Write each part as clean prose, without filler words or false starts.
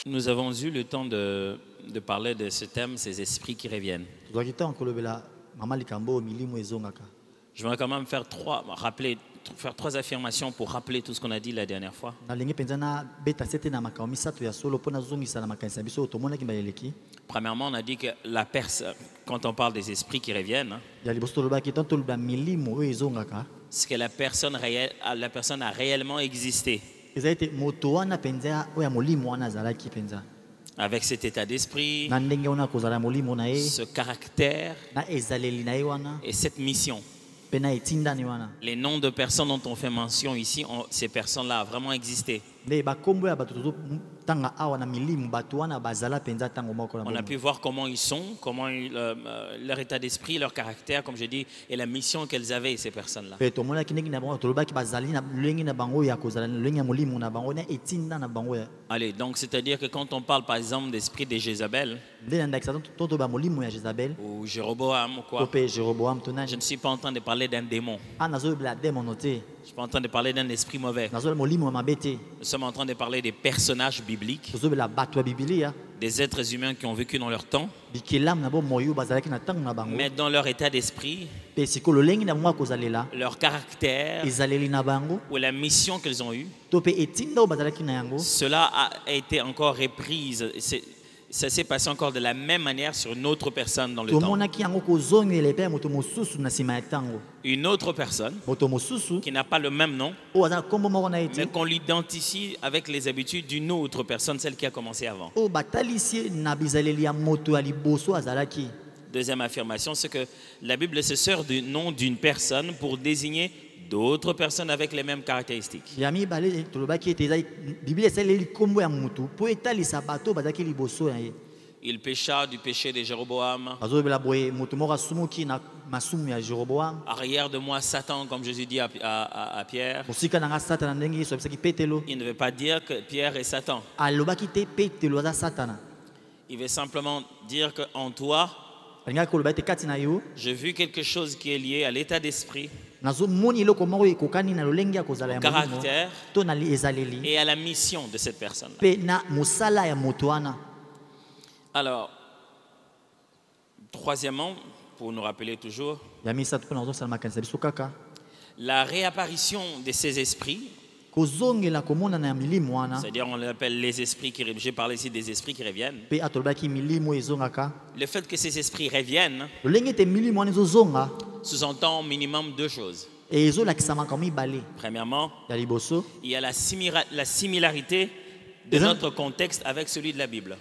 Nous avons eu le temps de parler de ce thème, ces esprits qui reviennent. Je voudrais quand même faire trois affirmations pour rappeler tout ce qu'on a dit la dernière fois. Premièrement, on a dit que la personne, quand on parle des esprits qui reviennent, c'est que la personne a réellement existé. Avec cet état d'esprit, ce caractère et cette mission. Les noms de personnes dont on fait mention ici, ces personnes-là ont vraiment existé. On a pu voir comment ils sont, leur état d'esprit, leur caractère, comme je dis, et la mission qu'elles avaient, ces personnes-là. Allez, donc c'est-à-dire que quand on parle par exemple d'esprit de Jézabel, ou Jéroboam ou quoi, je ne suis pas en train de parler d'un démon. Je ne suis pas en train de parler d'un esprit mauvais. Nous sommes en train de parler des personnages bibliques, des êtres humains qui ont vécu dans leur temps, mais dans leur état d'esprit, leur caractère ou la mission qu'ils ont eue, cela a été encore reprise. Ça s'est passé encore de la même manière sur une autre personne dans le temps. Une autre personne qui n'a pas le même nom, mais qu'on l'identifie avec les habitudes d'une autre personne, celle qui a commencé avant. Deuxième affirmation, c'est que la Bible se sert du nom d'une personne pour désigner d'autres personnes avec les mêmes caractéristiques. Il pécha du péché de Jéroboam. Arrière de moi Satan, comme Jésus dit à Pierre. Il ne veut pas dire que Pierre est Satan. Il veut simplement dire qu'en toi, j'ai vu quelque chose qui est lié à l'état d'esprit, au caractère et à la mission de cette personne. Alors, troisièmement, pour nous rappeler toujours, la réapparition de ces esprits, c'est-à-dire on l'appelle les esprits qui reviennent. J'ai parlé ici des esprits qui reviennent. Le fait que ces esprits reviennent sous-entend au minimum deux choses. Premièrement, il y a la similarité de notre contexte avec celui de la Bible.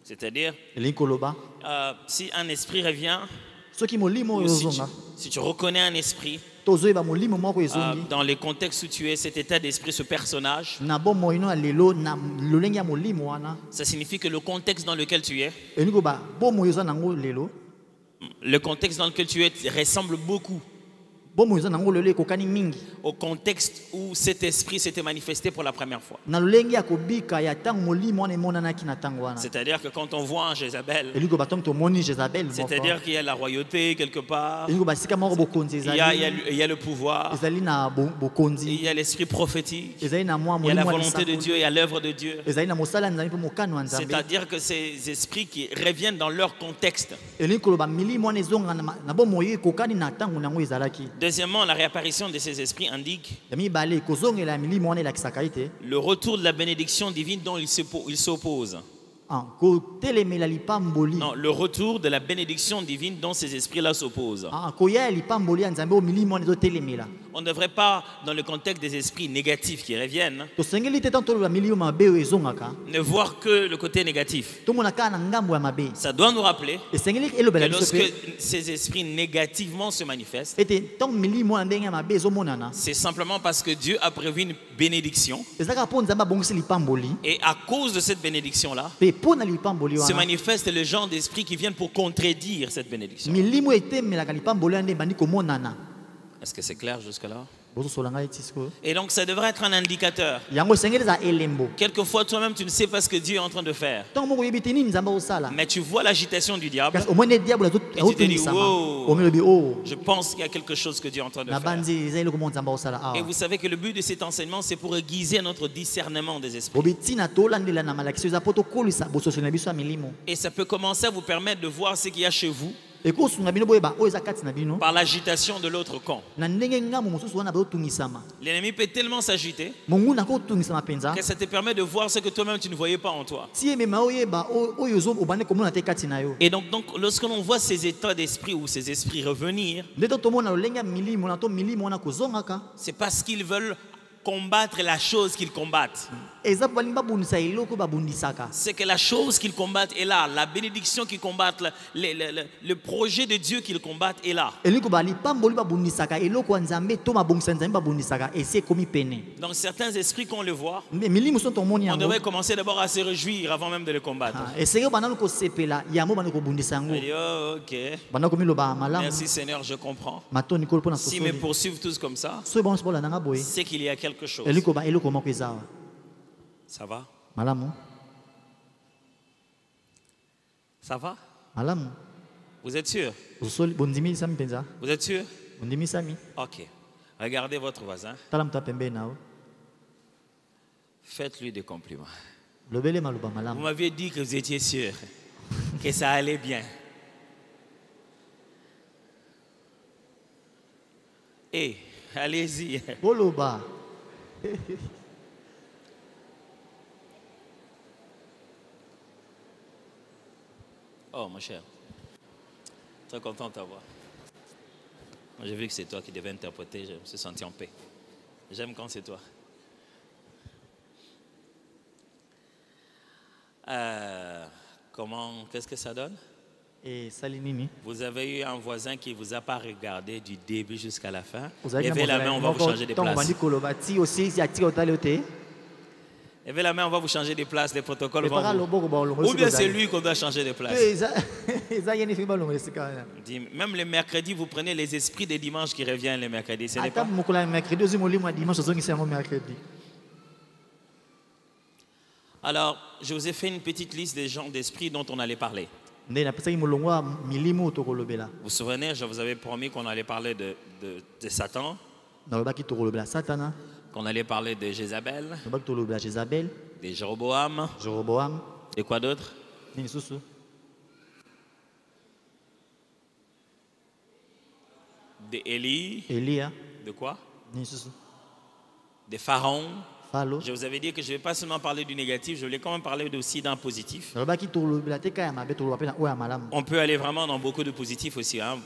C'est-à-dire, si un esprit revient, si tu reconnais un esprit, dans les contextes où tu es, cet état d'esprit, ce personnage, ça signifie que le contexte dans lequel tu es, ressemble beaucoup au contexte où cet esprit s'était manifesté pour la première fois. C'est-à-dire que quand on voit un Jézabel, c'est-à-dire qu'il y a la royauté quelque part, il y a le pouvoir, il y a l'esprit prophétique, il y a la volonté de Dieu et à l'œuvre de Dieu. C'est-à-dire que ces esprits qui reviennent dans leur contexte. Deuxièmement, la réapparition de ces esprits indique le retour de la bénédiction divine dont ils s'opposent. Non, le retour de la bénédiction divine dont ces esprits-là s'opposent. On ne devrait pas, dans le contexte des esprits négatifs qui reviennent, ne voir que le côté négatif. Ça doit nous rappeler que lorsque ces esprits négativement se manifestent, c'est simplement parce que Dieu a prévu une bénédiction. Et à cause de cette bénédiction-là, se manifeste le genre d'esprit qui viennent pour contredire cette bénédiction. Est-ce que c'est clair jusque-là? Et donc ça devrait être un indicateur. Quelquefois toi-même tu ne sais pas ce que Dieu est en train de faire. Mais tu vois l'agitation du diable. Et tu te dis, oh, je pense qu'il y a quelque chose que Dieu est en train de faire. Et vous savez que le but de cet enseignement, c'est pour aiguiser notre discernement des esprits. Et ça peut commencer à vous permettre de voir ce qu'il y a chez vous par l'agitation de l'autre camp. L'ennemi peut tellement s'agiter que ça te permet de voir ce que toi-même tu ne voyais pas en toi. Et donc lorsque l'on voit ces états d'esprit ou ces esprits revenir, c'est parce qu'ils veulent combattre la chose qu'ils combattent. C'est que la chose qu'ils combattent est là. La bénédiction qu'ils combattent, le projet de Dieu qu'ils combattent est là. Donc certains esprits qu'on le voit, on devrait commencer d'abord à se réjouir avant même de le combattre. Et oh, ok. Merci Seigneur, je comprends. S'ils me poursuivent tous comme ça, c'est qu'il y a quelque chose. Ça va? Ça va? Vous êtes sûr? Vous êtes sûr? Ok. Regardez votre voisin. Faites-lui des compliments. Vous m'aviez dit que vous étiez sûr que ça allait bien. Et allez-y. Oh, mon cher, très content de t'avoir. J'ai vu que c'est toi qui devais interpréter, je me suis senti en paix. J'aime quand c'est toi. Qu'est-ce que ça donne? Vous avez eu un voisin qui ne vous a pas regardé du début jusqu'à la fin. Levez la main, on va vous changer de place. Levez la main, on va vous changer de place, les protocoles vont vous... Ou bien c'est lui qu'on doit changer de place. Même les mercredis, vous prenez les esprits des dimanches qui reviennent les mercredis. Ce n'est pas... Alors, je vous ai fait une petite liste des gens d'esprit dont on allait parler. Vous vous souvenez, je vous avais promis qu'on allait parler de Satan, qu'on allait parler de Jézabel, de Jéroboam, et quoi d'autre? De Élie, de quoi? De Pharaon. Je vous avais dit que je ne vais pas seulement parler du négatif, je voulais quand même parler aussi d'un positif. On peut aller vraiment dans beaucoup de positifs aussi. Hein,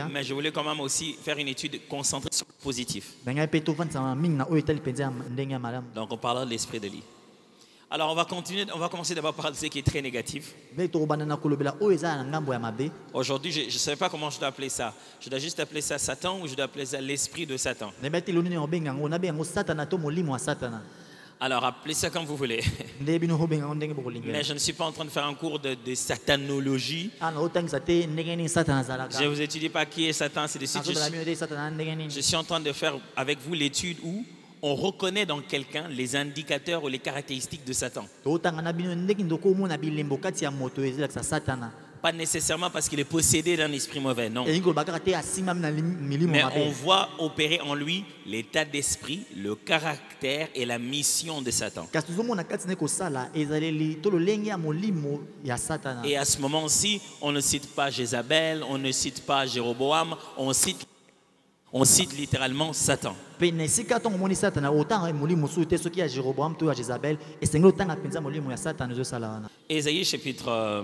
mais je voulais quand même aussi faire une étude concentrée sur le positif. Donc on parlera de l'esprit d'Élie. Alors on va commencer d'abord par ce qui est très négatif. Aujourd'hui, je ne sais pas comment je dois appeler ça. Je dois juste appeler ça Satan ou je dois appeler ça l'esprit de Satan. Alors appelez ça comme vous voulez. Mais je ne suis pas en train de faire un cours de satanologie. Je ne vous étudie pas qui est Satan, c'est de suite. Je suis en train de faire avec vous l'étude où on reconnaît dans quelqu'un les indicateurs ou les caractéristiques de Satan. Pas nécessairement parce qu'il est possédé d'un esprit mauvais, non. Mais on voit opérer en lui l'état d'esprit, le caractère et la mission de Satan. Et à ce moment-ci, on ne cite pas Jézabel, on ne cite pas Jéroboam, on cite littéralement Satan. Ésaïe chapitre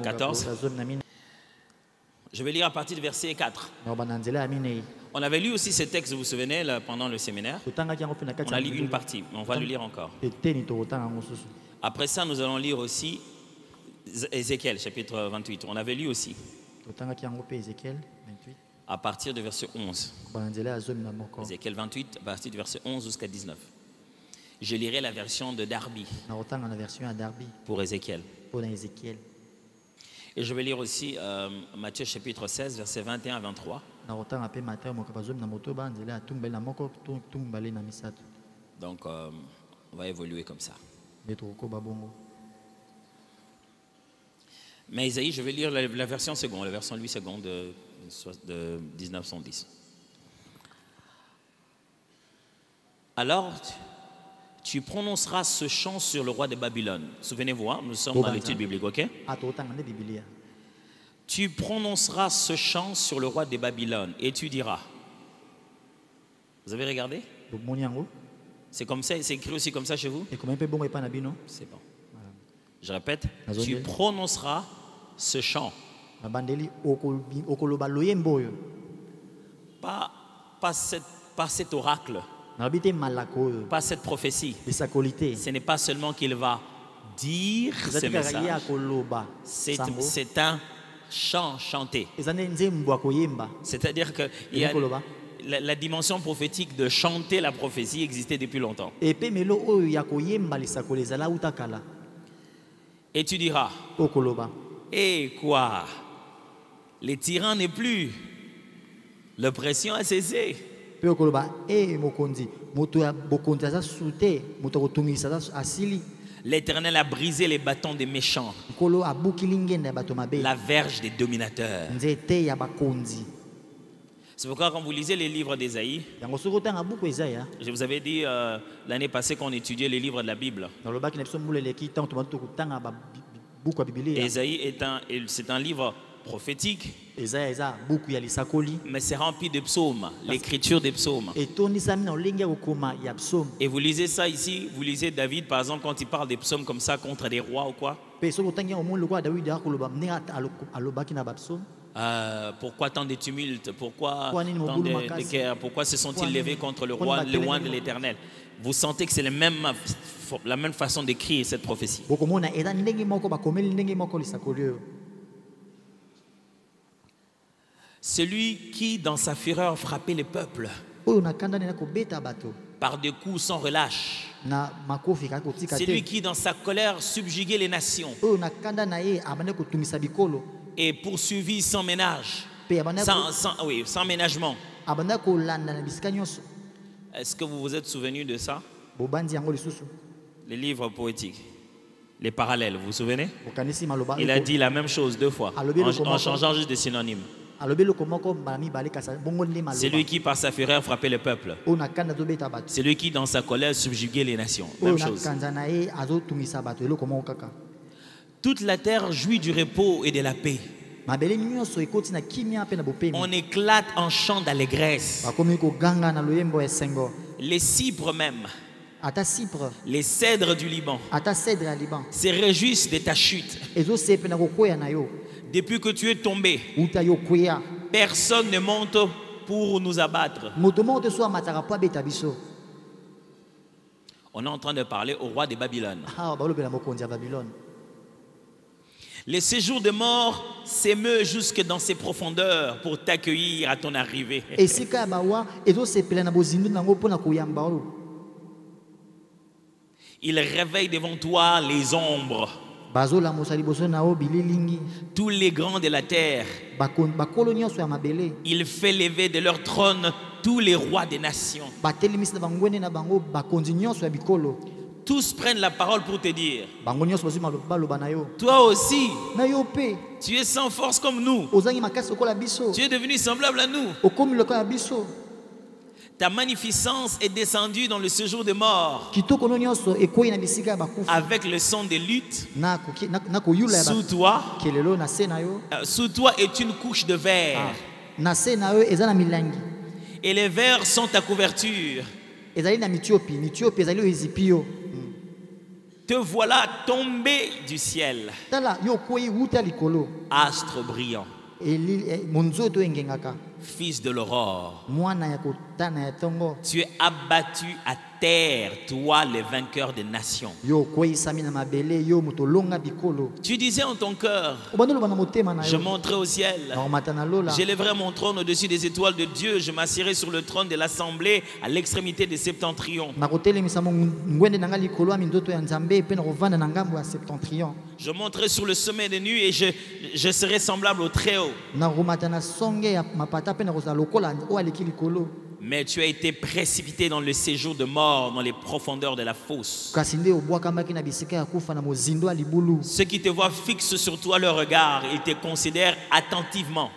14. Je vais lire à partir du verset 4. On avait lu aussi ce texte, vous vous souvenez, là, pendant le séminaire. On a lu une partie, mais on va le lire encore. Après ça, nous allons lire aussi Ézéchiel chapitre 28. On avait lu aussi. À partir du verset 11. Ézéchiel 28, à partir du verset 11 jusqu'à 19. Je lirai la version de Darby pour Ézéchiel. Et je vais lire aussi Matthieu chapitre 16, versets 21 à 23. Donc, on va évoluer comme ça. Mais Isaïe, je vais lire la version seconde, la version 8 secondes de 1910. Alors, tu prononceras ce chant sur le roi de Babylone. Souvenez-vous, hein, nous sommes dans l'étude biblique, ok? Tu prononceras ce chant sur le roi de Babylone et tu diras. Vous avez regardé? C'est comme ça, c'est écrit aussi comme ça chez vous? C'est bon. Je répète, tu prononceras ce chant. Pas cet oracle. Pas cette prophétie. Ce n'est pas seulement qu'il va dire ce message. C'est un chant chanté. C'est-à-dire que la dimension prophétique de chanter la prophétie existait depuis longtemps. Et tu diras, et quoi? Les tyrans n'est plus. L'oppression a cessé. L'Éternel a brisé les bâtons des méchants, la verge des dominateurs. C'est pourquoi quand vous lisez les livres d'Ésaïe, je vous avais dit l'année passée qu'on étudiait les livres de la Bible. Ésaïe c'est un livre prophétique, mais c'est rempli de psaumes, l'écriture des psaumes. Et vous lisez ça ici, vous lisez David par exemple quand il parle des psaumes comme ça contre des rois ou quoi. Pourquoi tant de tumultes? Pourquoi tant de guerres? Pourquoi se sont-ils levés contre le roi, le loin de l'Éternel? Vous sentez que c'est la même façon d'écrire cette prophétie. Celui qui, dans sa fureur, frappait les peuples par des coups sans relâche. Celui qui, dans sa colère, subjuguait les nations et poursuivit sans ménage, sans ménagement. Est-ce que vous vous êtes souvenu de ça? Les livres poétiques, les parallèles, vous vous souvenez? Il a dit la même chose deux fois, en changeant juste des synonymes. C'est lui qui par sa fureur frappait le peuple. C'est lui qui dans sa colère subjuguait les nations. Même chose. Toute la terre jouit du repos et de la paix. On éclate en chant d'allégresse. Les cypres même, les cèdres du Liban se réjouissent de ta chute. Depuis que tu es tombé, personne ne monte pour nous abattre. On est en train de parler au roi de Babylone. Le séjour de mort s'émeut jusque dans ses profondeurs pour t'accueillir à ton arrivée. Il réveille devant toi les ombres. Tous les grands de la terre. Il fait lever de leur trône tous les rois des nations. Tous prennent la parole pour te dire, toi aussi, tu es sans force comme nous. Tu es devenu semblable à nous. Ta magnificence est descendue dans le séjour des morts avec le son des luttes. Sous toi est une couche de verre. Et les vers sont ta couverture. Te voilà tombé du ciel, astre brillant, fils de l'aurore. Tu es abattu à terre, toi le vainqueur des nations. Tu disais en ton cœur, je monterai au ciel, j'élèverai mon trône au-dessus des étoiles de Dieu, je m'assirai sur le trône de l'assemblée à l'extrémité des septentrions. Je monterai sur le sommet des nues et je serai semblable au Très-Haut. Mais tu as été précipité dans le séjour de mort, dans les profondeurs de la fosse. Ceux qui te voient fixent sur toi leur regard, ils te considèrent attentivement.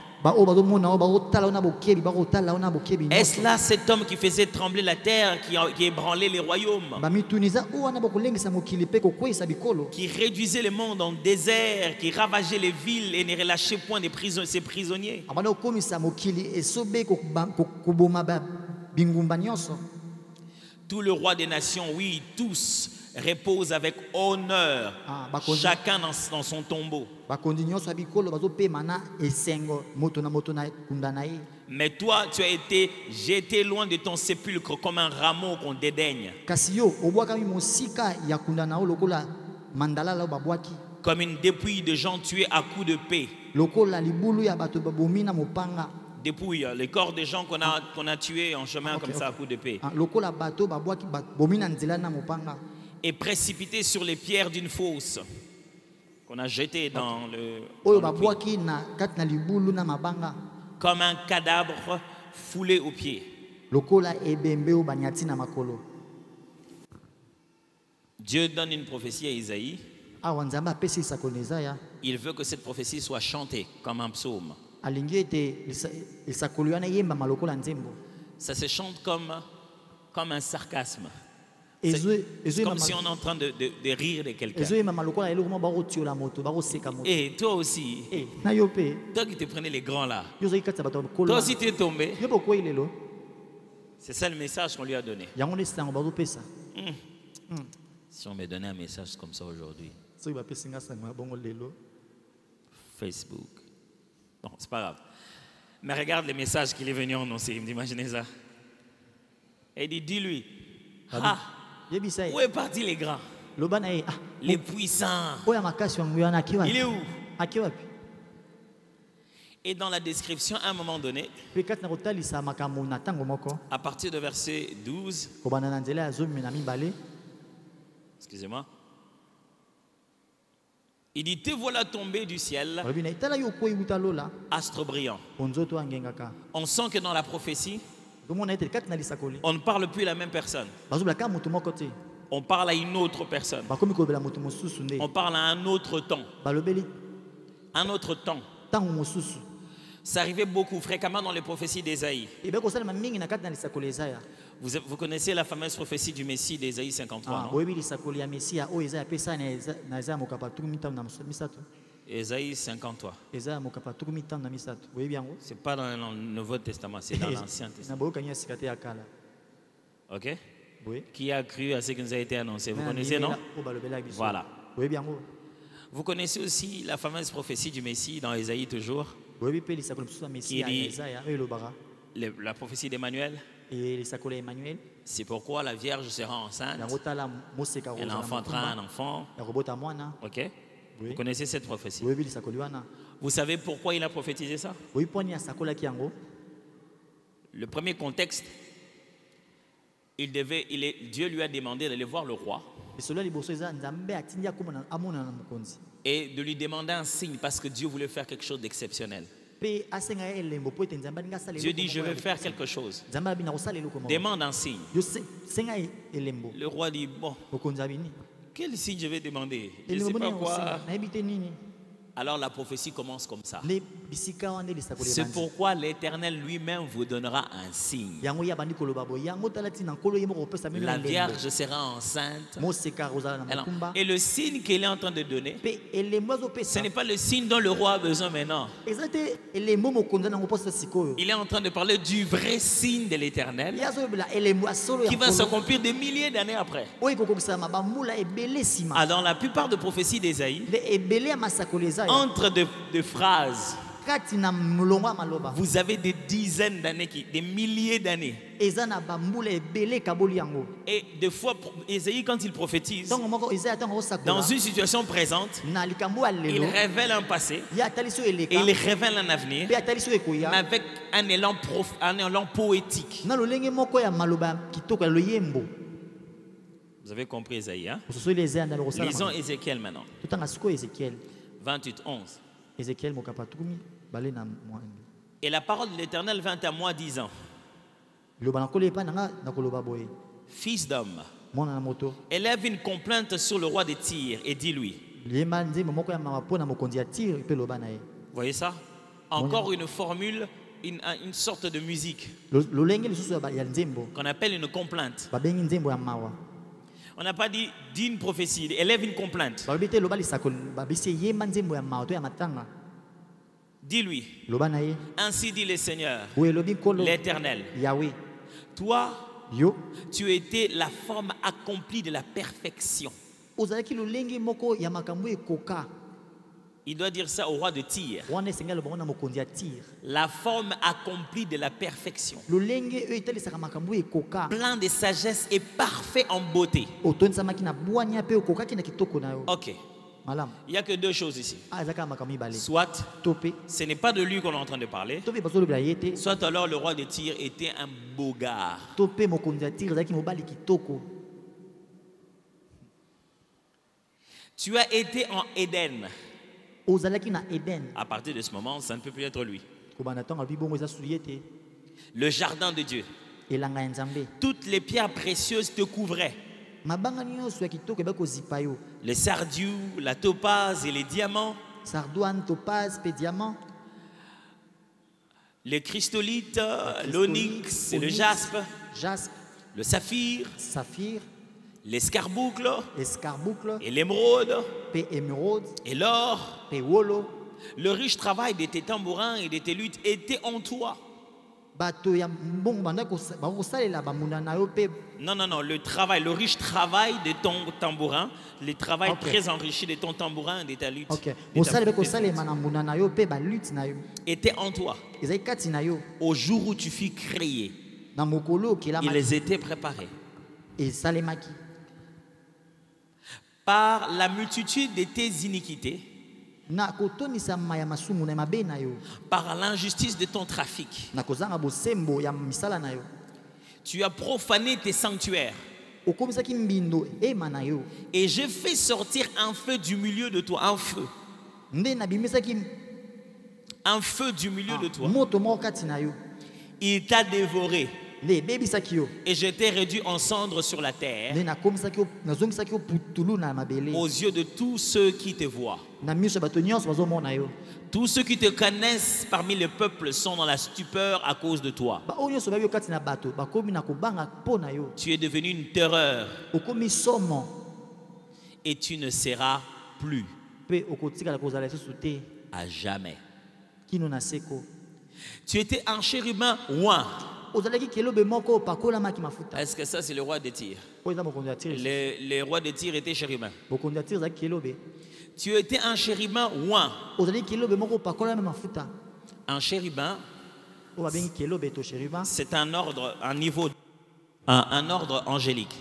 Est-ce là cet homme qui faisait trembler la terre, qui ébranlait les royaumes, qui réduisait le monde en désert, qui ravageait les villes et ne relâchait point ses prisonniers? Tous les rois des nations, oui, tous reposent avec honneur, chacun dans son tombeau. Mais toi, tu as été jeté loin de ton sépulcre comme un rameau qu'on dédaigne. Comme une dépouille de gens tués à coups de paix. Dépouille, les corps des gens qu'on a tués en chemin comme ça à coups de paix. Et précipité sur les pierres d'une fosse qu'on a jeté dans le puits. Comme un cadavre foulé aux pieds. Dieu donne une prophétie à Isaïe. Il veut que cette prophétie soit chantée comme un psaume. Ça se chante comme un sarcasme. C'est comme si on est en train de rire de quelqu'un. Et toi aussi, toi qui te prenais les grands là, toi aussi tu es tombé. C'est ça le message qu'on lui a donné. Si on me donnait un message comme ça aujourd'hui, Facebook. Bon, c'est pas grave. Mais regarde les messages qu'il est venu annoncer. Imaginez ça. Et il dit, dis-lui, où est parti les grands? Les puissants. Il est où? Et dans la description, à un moment donné, à partir de verset 12, excusez-moi, il dit, te voilà tombé du ciel, astre brillant. On sent que dans la prophétie, on ne parle plus à la même personne. On parle à une autre personne. On parle à un autre temps. Un autre temps. Ça arrivait beaucoup, fréquemment dans les prophéties d'Ésaïe. Vous connaissez la fameuse prophétie du Messie d'Ésaïe 53, non? Ésaïe 53. C'est pas dans le Nouveau Testament, c'est dans l'Ancien Testament. Ok? Qui a cru à ce qui nous a été annoncé? Vous connaissez, non? Voilà. Vous connaissez aussi la fameuse prophétie du Messie dans Ésaïe toujours, qui dit la prophétie d'Emmanuel. C'est pourquoi la Vierge sera enceinte. Elle enfantera un enfant. Ok? Vous connaissez cette prophétie. Vous savez pourquoi il a prophétisé ça? Le premier contexte, Dieu lui a demandé d'aller voir le roi et de lui demander un signe parce que Dieu voulait faire quelque chose d'exceptionnel. Dieu dit, je vais faire quelque chose. Demande un signe. Le roi dit, bon, quel signe je vais demander? Je ne sais pas quoi. Alors la prophétie commence comme ça. C'est pourquoi l'Éternel lui-même vous donnera un signe. La Vierge sera enceinte. Et le signe qu'elle est en train de donner, ce n'est pas le signe dont le roi a besoin maintenant. Il est en train de parler du vrai signe de l'Éternel qui va s'accomplir des milliers d'années après. Alors, dans la plupart des prophéties d'Ésaïe, entre deux phrases, vous avez des dizaines d'années, des milliers d'années. Et des fois, Ésaïe, quand il prophétise, dans une situation présente, il révèle un passé et il révèle un avenir, mais avec un élan poétique. Vous avez compris Esaïe, hein? Lisons Ézéchiel maintenant. 28, 11. Et la parole de l'Éternel vint à moi disant, fils d'homme, élève une complainte sur le roi de Tyr et dis-lui. Voyez ça? Encore une formule, une sorte de musique qu'on appelle une complainte. On n'a pas dit d'une prophétie, élève une complainte. Dis-lui, ainsi dit le Seigneur, l'Éternel. Toi, tu étais la forme accomplie de la perfection. Il doit dire ça au roi de Tyr. La forme accomplie de la perfection. Plein de sagesse et parfait en beauté. Ok. Il n'y a que deux choses ici. Soit ce n'est pas de lui qu'on est en train de parler, soit alors le roi de Tyr était un beau gars. Tu as été en Éden. À partir de ce moment, ça ne peut plus être lui. Le jardin de Dieu. Toutes les pierres précieuses te couvraient. Le sardiu, la topaze et les diamants. Les chrysolites, l'onyx et le jaspe. Le saphir. L'escarboucle et l'émeraude et l'or. Le riche travail de tes tambourins et de tes luttes était en toi. Non, le riche travail de ton tambourin, le travail très enrichi de ton tambourin et de ta lutte était en toi. Au jour où tu fus créé, ils étaient préparés. Par la multitude de tes iniquités, par l'injustice de ton trafic, tu as profané tes sanctuaires. Et j'ai fait sortir un feu du milieu de toi, un feu. Un feu du milieu de toi. Il t'a dévoré. Et je t'ai réduit en cendres sur la terre aux yeux de tous ceux qui te voient. Tous ceux qui te connaissent parmi les peuples sont dans la stupeur à cause de toi. Tu es devenu une terreur et tu ne seras plus à jamais. Tu étais un chérubin oint. Est-ce que ça c'est le roi de Tyr? Les rois de Tyr étaient chérubins. Tu étais un chérubin oint. Un chérubin, c'est un ordre, un ordre angélique.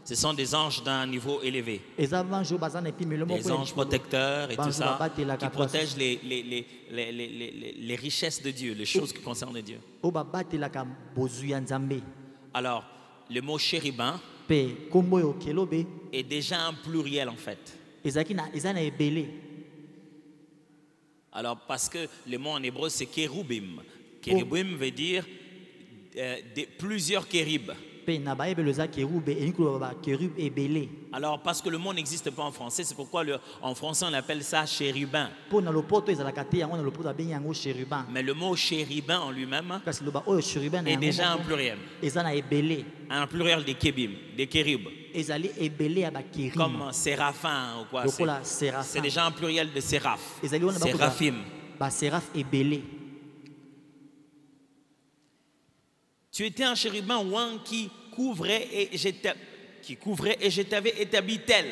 Ce sont des anges d'un niveau élevé. Des anges protecteurs et tout ça, qui protègent les richesses de Dieu, les choses qui concernent Dieu. Alors, le mot chérubin est déjà un pluriel en fait. Alors, parce que le mot en hébreu c'est kérubim. Kérubim veut dire plusieurs kérubs. Alors, parce que le mot n'existe pas en français, c'est pourquoi en français on appelle ça chérubin. Mais le mot chérubin en lui-même est déjà un pluriel. Un pluriel des kérubs. Comme séraphin ou quoi. C'est déjà un pluriel de séraph. Séraphim. Tu étais un chérubin ouin qui couvrait et je t'avais établi tel.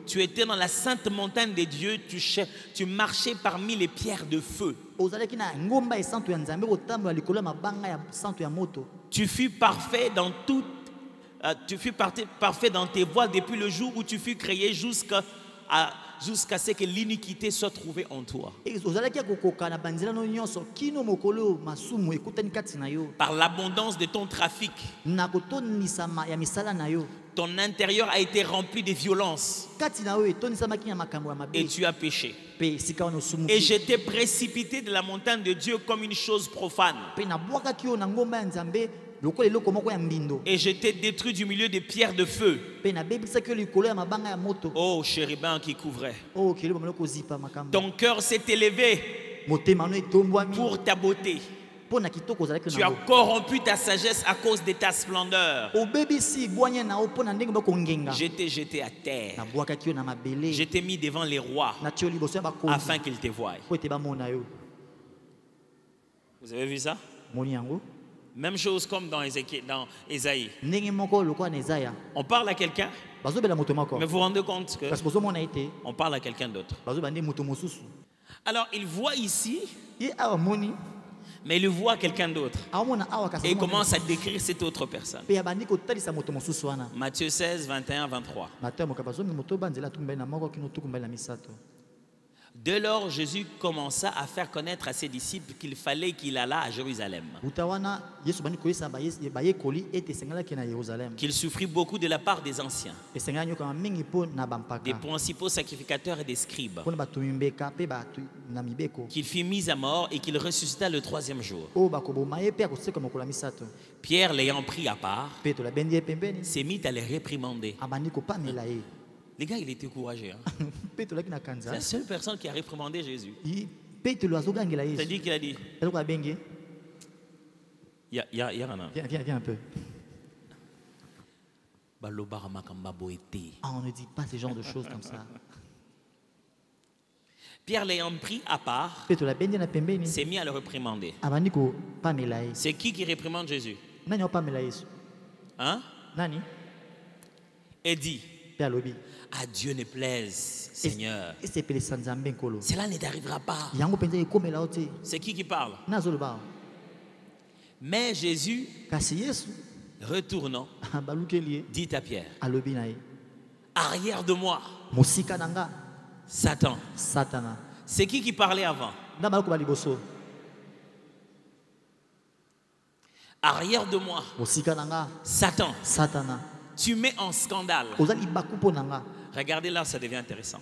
Tu étais dans la sainte montagne de Dieu, tu marchais parmi les pierres de feu. Tu fus parfait dans tout. Tu fus parfait dans tes voies depuis le jour où tu fus créé jusqu'à jusqu'à ce que l'iniquité soit trouvée en toi. Par l'abondance de ton trafic, ton intérieur a été rempli de violence et tu as péché. Et je t'ai précipité de la montagne de Dieu comme une chose profane. Et je t'ai détruit du milieu des pierres de feu. Oh, chérubin qui couvrait. Ton cœur s'est élevé pour ta beauté. Tu as corrompu ta sagesse à cause de ta splendeur. Je t'ai jeté à terre. Je t'ai mis devant les rois afin qu'ils te voient. Vous avez vu ça? Même chose comme dans Ésaïe. On parle à quelqu'un, mais vous vous rendez compte que on parle à quelqu'un d'autre. Alors il voit ici, mais il voit quelqu'un d'autre. Et il commence à décrire cette autre personne. Matthieu 16, 21, 23. Dès lors, Jésus commença à faire connaître à ses disciples qu'il fallait qu'il allât à Jérusalem, qu'il souffrit beaucoup de la part des anciens, des principaux sacrificateurs et des scribes, qu'il fut mis à mort et qu'il ressuscita le troisième jour. Pierre, l'ayant pris à part, s'est mis à les réprimander. Les gars, il était courageux. Hein? C'est la seule personne qui a réprimandé Jésus. C'est-à-dire qu'il a dit, viens un peu. On ne dit pas ce genre de choses comme ça. Pierre l'ayant pris à part, s'est mis à le réprimander. C'est qui réprimande Jésus? Hein? Et dit, à Dieu ne plaise, Seigneur. Cela ne t'arrivera pas. C'est qui parle? Mais Jésus, retournant, dit à Pierre, arrière de moi, Satan. C'est qui parlait avant? Arrière de moi, Satan. Tu mets en scandale. Regardez là, ça devient intéressant.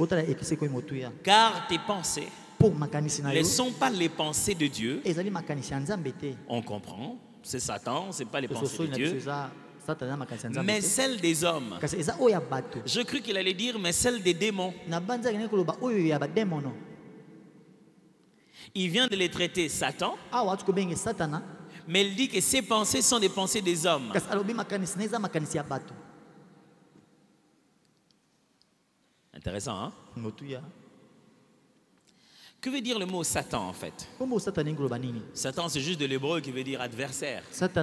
Car tes pensées ne sont pas les pensées de Dieu. On comprend, c'est Satan, ce n'est pas les pensées de Dieu, mais celles des hommes. Je crus qu'il allait dire, mais celles des démons. Il vient de les traiter Satan, mais il dit que ces pensées sont des pensées des hommes. Intéressant, hein? Que veut dire le mot Satan en fait? Satan, c'est juste de l'hébreu qui veut dire adversaire. C'est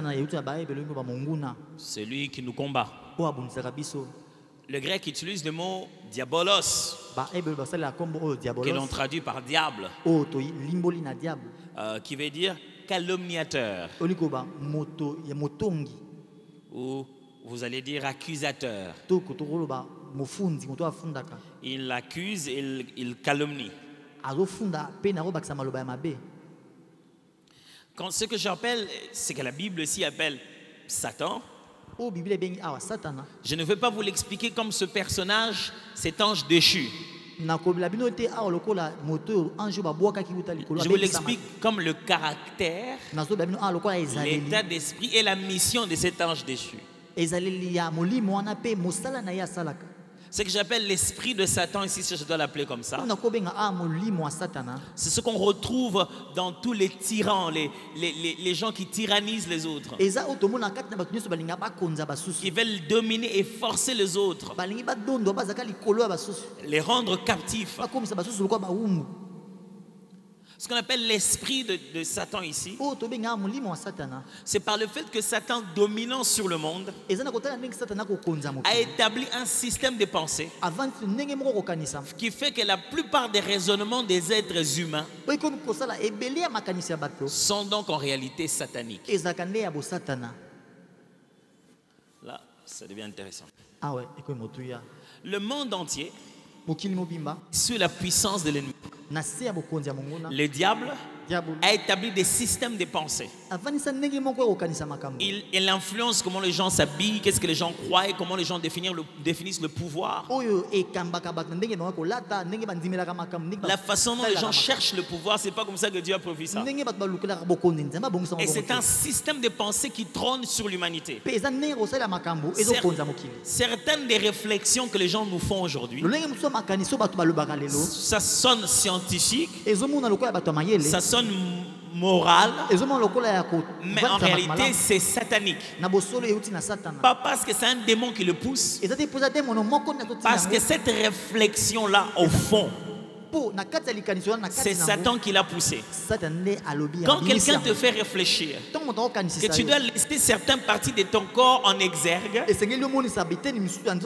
lui qui nous combat. Le grec utilise le mot diabolos, que l'on traduit par diable, qui veut dire calomniateur, ou vous allez dire accusateur. Il accuse et il calomnie. Quand ce que j'appelle, c'est que la Bible aussi appelle Satan. Je ne veux pas vous l'expliquer comme ce personnage, cet ange déchu. Je vous l'explique comme le caractère, l'état d'esprit et la mission de cet ange déchu. Ce que j'appelle l'esprit de Satan ici, si je dois l'appeler comme ça, c'est ce qu'on retrouve dans tous les tyrans, les gens qui tyrannisent les autres, qui veulent dominer et forcer les autres, les rendre captifs. Ce qu'on appelle l'esprit de Satan ici, c'est par le fait que Satan, dominant sur le monde, a établi un système de pensée qui fait que la plupart des raisonnements des êtres humains sont donc en réalité sataniques. Là, ça devient intéressant. Le monde entier Sous la puissance de l'ennemi, le diable a établi des systèmes de pensée. Il influence comment les gens s'habillent, qu'est-ce que les gens croient, et comment les gens définissent le pouvoir. La façon dont les gens cherchent le pouvoir, c'est pas comme ça que Dieu a prévu ça. Et c'est un système de pensée qui trône sur l'humanité. Certaines des réflexions que les gens nous font aujourd'hui, ça sonne scientifique, ça sonne moral, mais en réalité c'est satanique. Pas parce que c'est un démon qui le pousse, parce que cette réflexion là au fond, c'est Satan qui l'a poussé. Quand quelqu'un te fait réfléchir que tu dois laisser certaines parties de ton corps en exergue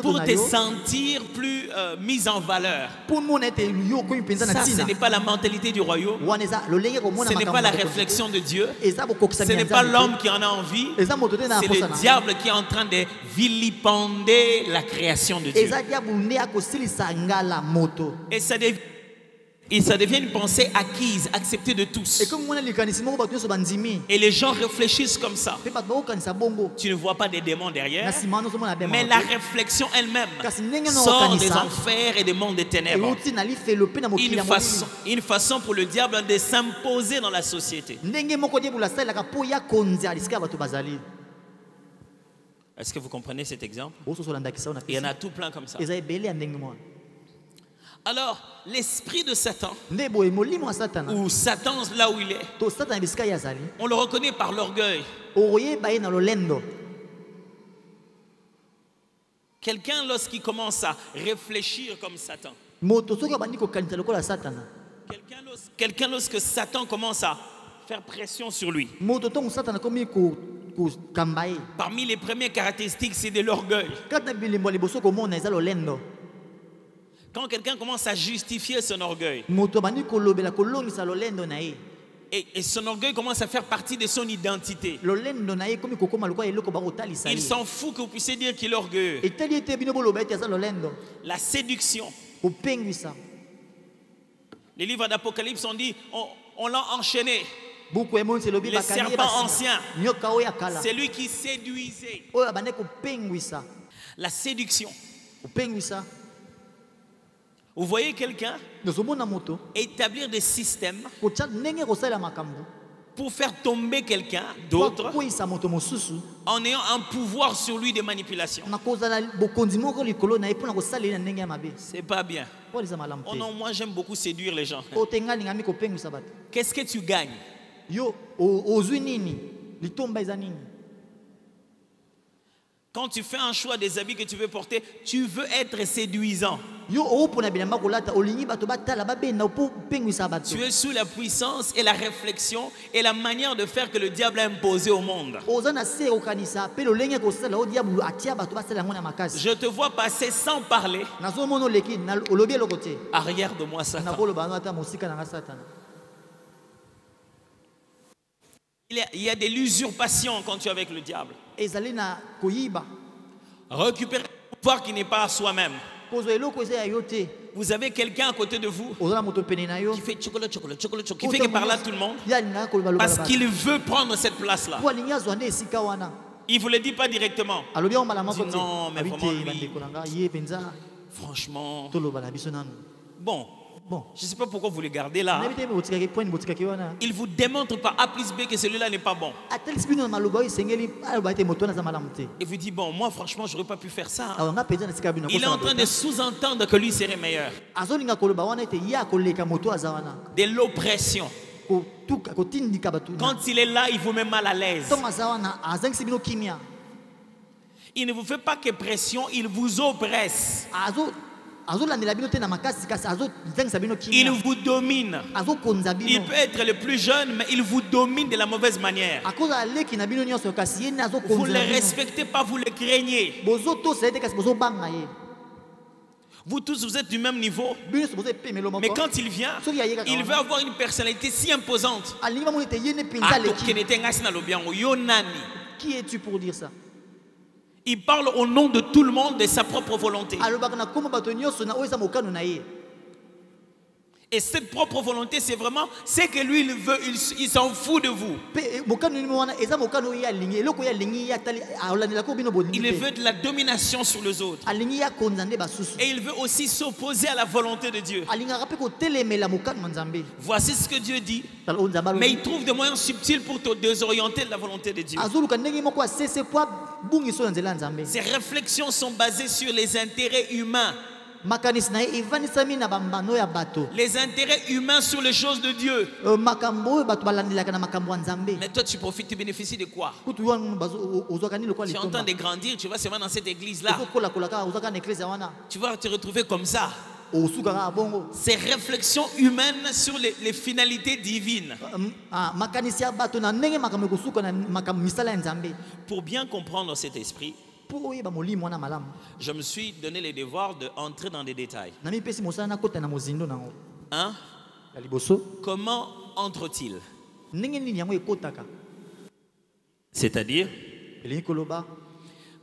pour te sentir plus mis en valeur, ça ce n'est pas la mentalité du royaume, ce n'est pas la réflexion de Dieu, ce n'est pas l'homme qui en a envie, c'est le diable qui est en train de vilipender la création de Dieu. Et ça devient une pensée acquise, acceptée de tous. Et les gens réfléchissent comme ça. Tu ne vois pas des démons derrière, mais la réflexion elle-même sort des enfers et des mondes des ténèbres. Une façon pour le diable de s'imposer dans la société. Est-ce que vous comprenez cet exemple? Il y en a tout plein comme ça. Alors, l'esprit de Satan, ou Satan là où il est, on le reconnaît par l'orgueil. Quelqu'un, lorsqu'il commence à réfléchir comme Satan, quelqu'un lorsque Satan commence à faire pression sur lui, parmi les premières caractéristiques, c'est de l'orgueil. Quand quelqu'un commence à justifier son orgueil, et son orgueil commence à faire partie de son identité, il s'en fout que vous puissiez dire qu'il est orgueilleux. La séduction. Les livres d'Apocalypse ont dit, on l'a enchaîné. Le serpent ancien, c'est lui qui séduisait. La séduction. Vous voyez quelqu'un établir des systèmes pour faire tomber quelqu'un d'autre en ayant un pouvoir sur lui de manipulation. C'est pas bien. Oh non, moi j'aime beaucoup séduire les gens. Qu'est-ce que tu gagnes? Quand tu fais un choix des habits que tu veux porter, tu veux être séduisant. Tu es sous la puissance et la réflexion et la manière de faire que le diable a imposé au monde. Je te vois passer sans parler. Arrière de moi, Satan. Il y a de l'usurpation quand tu es avec le diable. Récupérer un pouvoir qui n'est pas à soi-même. Vous avez quelqu'un à côté de vous qui fait chocolat, qui fait que par là tout le monde, parce qu'il veut prendre cette place-là. Il ne vous le dit pas directement. Il dit non, mais vraiment lui, franchement, bon. Je ne sais pas pourquoi vous le gardez là. Il ne vous démontre pas A plus B que celui-là n'est pas bon. Il vous dit, bon, moi franchement, je n'aurais pas pu faire ça. Il est en train de sous-entendre que lui serait meilleur. De l'oppression. Quand il est là, il vous met mal à l'aise. Il ne vous fait pas que pression, il vous oppresse. Il vous domine. Il peut être le plus jeune, mais il vous domine de la mauvaise manière. Vous ne le respectez pas, vous le craignez. Vous tous, vous êtes du même niveau. Mais quand il vient, il veut avoir une personnalité si imposante. Qui es-tu pour dire ça? Il parle au nom de tout le monde de sa propre volonté. Et cette propre volonté, c'est vraiment ce que lui il veut, il s'en fout de vous. Il veut de la domination sur les autres. Et il veut aussi s'opposer à la volonté de Dieu. Voici ce que Dieu dit. Mais il trouve des moyens subtils pour te désorienter de la volonté de Dieu. Ses réflexions sont basées sur les intérêts humains. Les intérêts humains sur les choses de Dieu. Mais toi tu profites, tu bénéficies de quoi? Tu es en train de grandir, tu vas seulement dans cette église-là. Tu vas te retrouver comme ça. Ces réflexions humaines sur les finalités divines. Pour bien comprendre cet esprit, je me suis donné les devoirs d'entrer dans des détails. Hein? Comment entre-t-il? C'est-à-dire,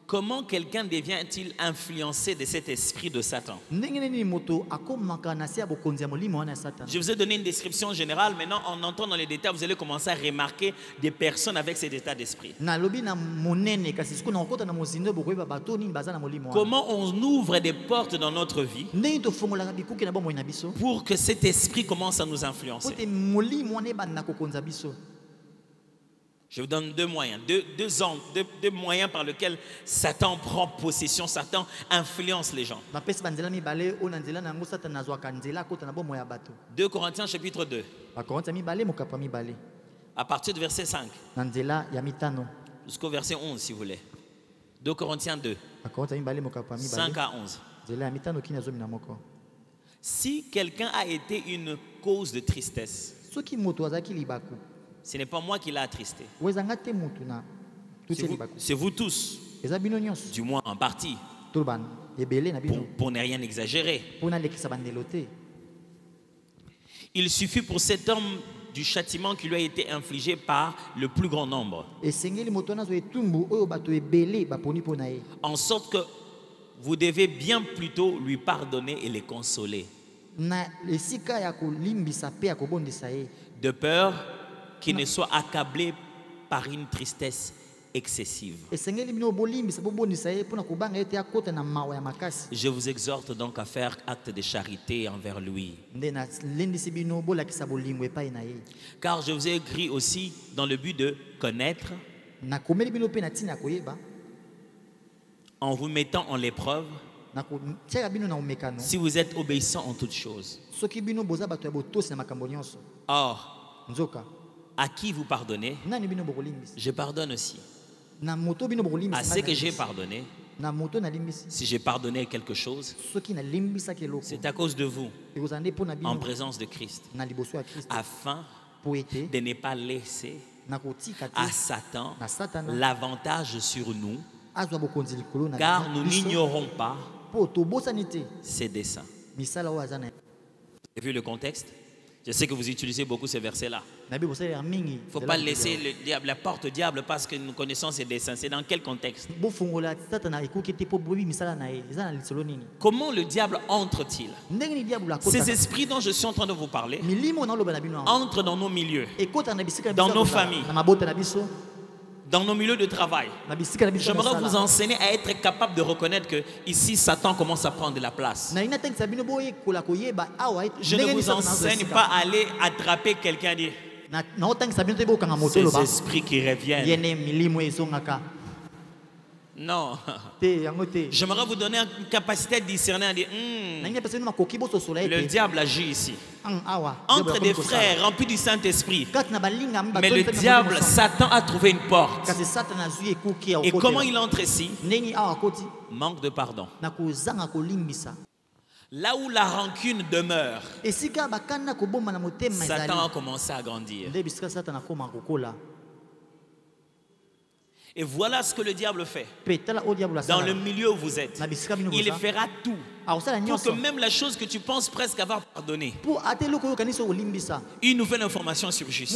comment quelqu'un devient-il influencé de cet esprit de Satan? Je vous ai donné une description générale. Maintenant, en entrant dans les détails, vous allez commencer à remarquer des personnes avec cet état d'esprit. Comment on ouvre des portes dans notre vie pour que cet esprit commence à nous influencer? Je vous donne deux moyens, deux moyens par lesquels Satan prend possession, Satan influence les gens. 2 Corinthiens chapitre 2. À partir du verset 5. Jusqu'au verset 11 si vous voulez. 2 Corinthiens 2. 5 à 11. Si quelqu'un a été une cause de tristesse, ce n'est pas moi qui l'ai attristé. C'est vous tous. Du moins en partie. Pour ne rien exagérer. Il suffit pour cet homme du châtiment qui lui a été infligé par le plus grand nombre. En sorte que vous devez bien plutôt lui pardonner et les consoler. De peur qu'il ne soit accablé par une tristesse excessive. Je vous exhorte donc à faire acte de charité envers lui. Car je vous ai écrit aussi dans le but de connaître, en vous mettant en l'épreuve, si vous êtes obéissant en toutes choses. Or, à qui vous pardonnez, je pardonne aussi. À ce que j'ai pardonné, si j'ai pardonné quelque chose, c'est à cause de vous, en présence de Christ, afin de ne pas laisser à Satan l'avantage sur nous, car nous n'ignorons pas ses desseins. Vous avez vu le contexte? Je sais que vous utilisez beaucoup ces versets-là. Il ne faut pas laisser le diable, la porte au diable parce que nous connaissons ses desseins. C'est dans quel contexte? Comment le diable entre-t-il? Ces esprits dont je suis en train de vous parler entrent dans nos milieux, dans nos familles, dans nos milieux de travail. J'aimerais vous enseigner à être capable de reconnaître que ici Satan commence à prendre de la place. Je ne vous enseigne pas à aller attraper quelqu'un et dire ces esprits qui reviennent. Non. J'aimerais vous donner une capacité de discerner à dire le diable agit ici. Entre des frères remplis du Saint-Esprit. Mais le diable, Satan a trouvé une porte. Et comment il entre ici? Manque de pardon. Là où la rancune demeure, Satan a commencé à grandir. Et voilà ce que le diable fait. Dans le milieu où vous êtes, il fera tout pour que même la chose que tu penses presque avoir pardonné, une nouvelle information surgisse.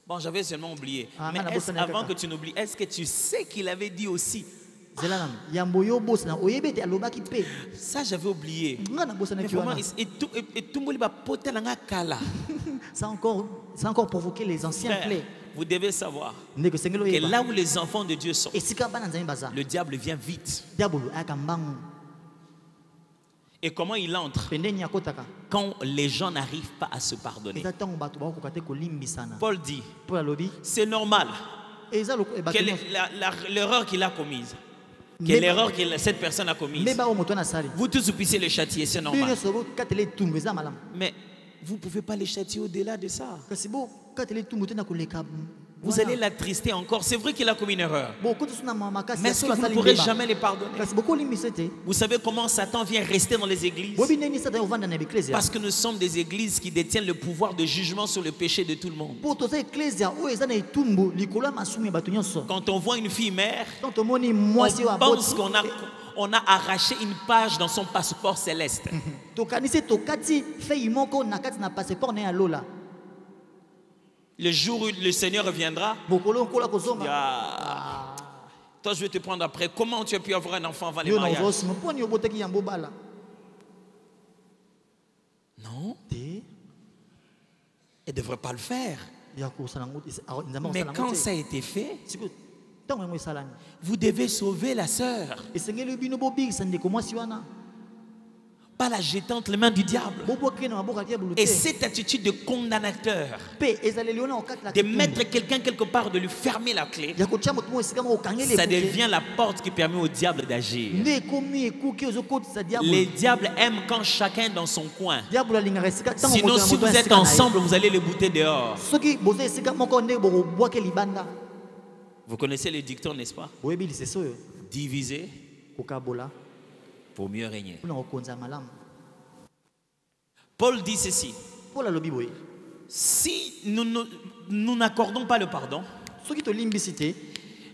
Bon, j'avais seulement oublié. Mais avant que tu n'oublies, est-ce que tu sais qu'il avait dit aussi? Ça, j'avais oublié. Ça a encore provoqué les anciens plaies. Vous devez savoir que là où les enfants de Dieu sont, le diable vient vite. Et comment il entre? Quand les gens n'arrivent pas à se pardonner. Paul dit, c'est normal que l'erreur qu'il a commise, que l'erreur que cette personne a commise, vous tous vous puissiez les châtier, c'est normal. Mais vous ne pouvez pas les châtier au-delà de ça. Vous allez l'attrister encore. C'est vrai qu'il a commis une erreur. Mais vous ne pourrez jamais les pardonner. Vous savez comment Satan vient rester dans les églises? Parce que nous sommes des églises qui détiennent le pouvoir de jugement sur le péché de tout le monde. Quand on voit une fille mère, on pense qu'on a arraché une page dans son passeport céleste. Le jour où le Seigneur reviendra, toi je vais te prendre après. Comment tu as pu avoir un enfant avant les mariages? Non. Elle ne devrait pas le faire. Mais quand ça a été fait, vous devez sauver la sœur. Pas la jeter entre les mains du diable. Et cette attitude de condamnateur, de mettre quelqu'un quelque part, de lui fermer la clé, ça devient la porte qui permet au diable d'agir. Les diables aiment quand chacun est dans son coin. Sinon, si vous êtes ensemble, vous allez les bouter dehors. Vous connaissez le dicton, n'est-ce pas? Diviser pour mieux régner. Paul dit ceci. Si nous n'accordons pas le pardon,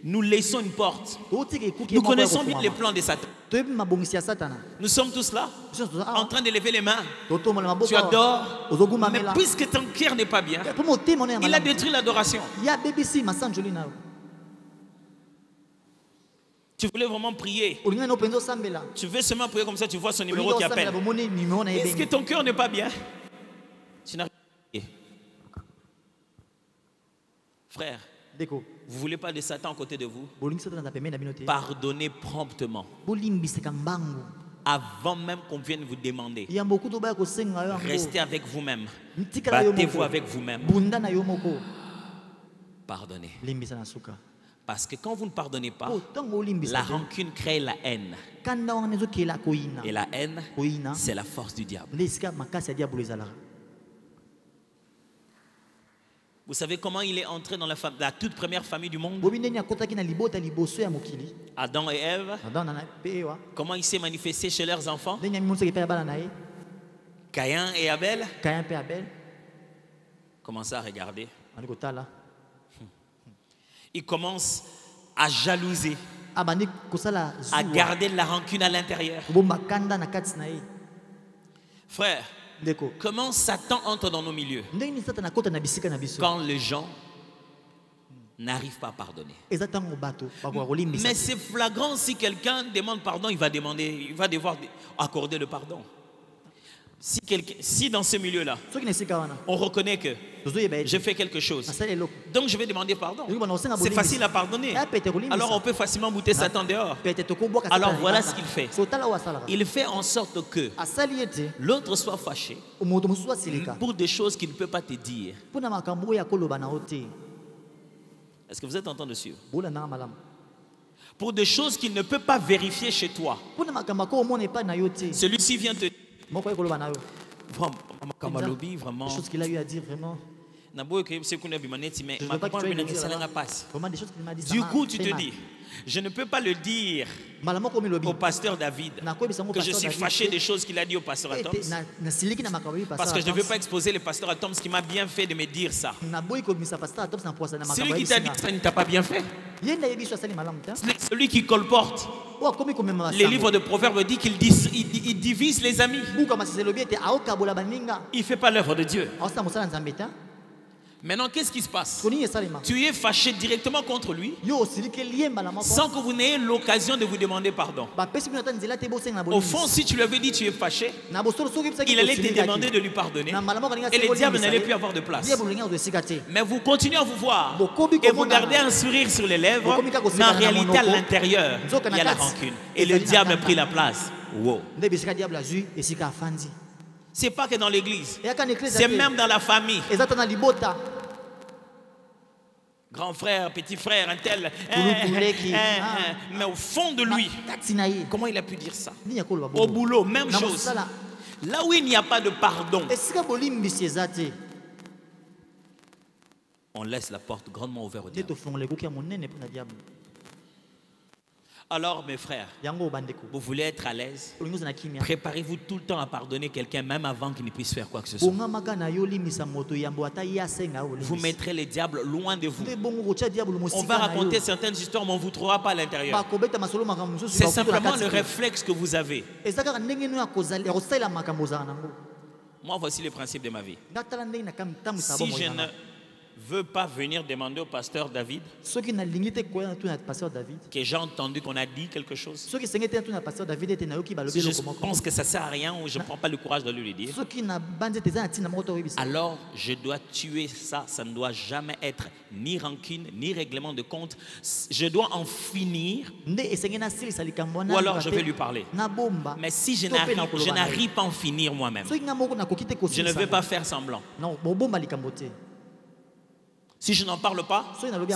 nous laissons une porte. Nous connaissons bien les plans de Satan. Nous sommes tous là, en train de lever les mains. Tu adores, mais puisque ton cœur n'est pas bien, il a détruit l'adoration. Tu voulais vraiment prier. Tu veux seulement prier comme ça, tu vois son numéro qui appelle. Est-ce que ton cœur n'est pas bien? Tu n'arrives pas à prier. Frère, vous ne voulez pas de Satan à côté de vous? Pardonnez promptement. Avant même qu'on vienne vous demander. Restez avec vous-même. Battez-vous avec vous-même. Pardonnez. Parce que quand vous ne pardonnez pas, la rancune crée la haine. Et la haine, c'est la force du diable. Vous savez comment il est entré dans la toute première famille du monde? Adam et Ève. Comment il s'est manifesté chez leurs enfants? Caïn et Abel. Commencez à regarder. Il commence à jalouser, à garder la rancune à l'intérieur. Frère, comment Satan entre dans nos milieux? Quand les gens n'arrivent pas à pardonner. Mais c'est flagrant, si quelqu'un demande pardon, il va devoir accorder le pardon. Si dans ce milieu-là, on reconnaît que je fais quelque chose, donc je vais demander pardon. C'est facile à pardonner. Alors on peut facilement bouter Satan dehors. Alors voilà ce qu'il fait. Il fait en sorte que l'autre soit fâché pour des choses qu'il ne peut pas te dire. Est-ce que vous êtes en train de suivre? Pour des choses qu'il ne peut pas vérifier chez toi. Celui-ci vient te dire. Vraiment. Des choses qu'il a eu à dire vraiment. Du coup, tu te dis, je ne peux pas le dire au pasteur David que je suis fâché des choses qu'il a dit au pasteur Atoms, parce que je ne veux pas exposer le pasteur Atoms qui m'a bien fait de me dire ça. Celui qui t'a dit ça ne t'a pas bien fait. Celui qui colporte les livres de Proverbes dit qu'il divise les amis. Il ne fait pas l'œuvre de Dieu. Maintenant, qu'est-ce qui se passe? Tu es fâché directement contre lui sans que vous n'ayez l'occasion de vous demander pardon. Au fond, si tu lui avais dit tu es fâché, il allait te demander de lui pardonner et le diable n'allait plus avoir de place. Mais vous continuez à vous voir et vous gardez un sourire sur les lèvres, mais en réalité, à l'intérieur, il y a la rancune. Et le diable a pris la place. Wow. C'est pas que dans l'église, c'est même dans la famille. Grand frère, petit frère, un tel. Mais au fond de lui, comment il a pu dire ça? Au boulot, même chose. Là où il n'y a pas de pardon, on laisse la porte grandement ouverte au diable. Alors mes frères, vous voulez être à l'aise, préparez-vous tout le temps à pardonner quelqu'un même avant qu'il ne puisse faire quoi que ce soit. Vous mettrez les diables loin de vous. On va raconter certaines histoires mais on ne vous trouvera pas à l'intérieur. C'est simplement le réflexe que vous avez. Moi voici le principe de ma vie. Si je ne veux pas venir demander au pasteur David que j'ai entendu qu'on a dit quelque chose, si je pense que ça ne sert à rien ou je ne prends pas le courage de lui le dire, alors je dois tuer ça. Ça ne doit jamais être ni rancune ni règlement de compte. Je dois en finir ou alors je vais lui parler. Mais si je n'arrive pas à en finir moi-même, je ne vais pas faire semblant. Si je n'en parle pas,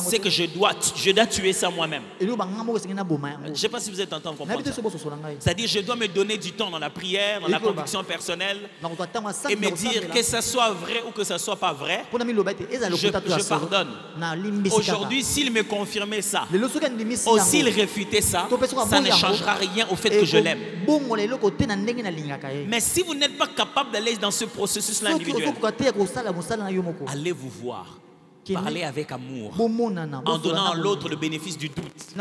c'est que je dois tuer ça moi-même. Je ne sais pas si vous êtes en train de comprendre ça. C'est-à-dire je dois me donner du temps dans la prière, dans la conviction personnelle et me dire que ça soit vrai ou que ça ne soit pas vrai, je pardonne. Aujourd'hui, s'il me confirmait ça, ou s'il réfutait ça, ça ne changera rien au fait que je l'aime. Mais si vous n'êtes pas capable d'aller dans ce processus-là individuel, allez vous voir. Parlez avec amour, en donnant à l'autre le bénéfice du doute. Et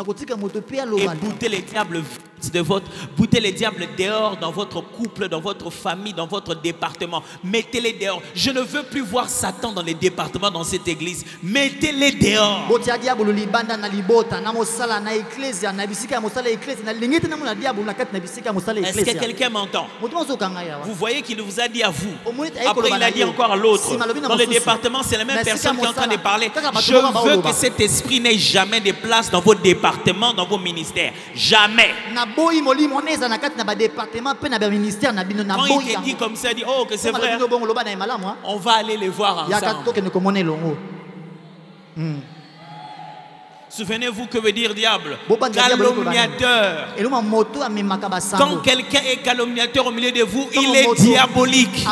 boutez les diables boutez les diables dehors dans votre couple, dans votre famille, dans votre département. Mettez-les dehors. Je ne veux plus voir Satan dans les départements, dans cette église. Mettez-les dehors. Est-ce que quelqu'un m'entend? Vous voyez qu'il vous a dit à vous. Après il a dit encore à l'autre. Dans le département, c'est la même personne qui est en train de parler. Je veux que cet esprit n'ait jamais de place dans vos départements, dans vos ministères. Jamais. Quand il te dit comme ça, il dit oh que c'est vrai, on va aller les voir ensemble. Souvenez-vous que veut dire diable? Calomniateur. Quand quelqu'un est calomniateur au milieu de vous, il est diabolique.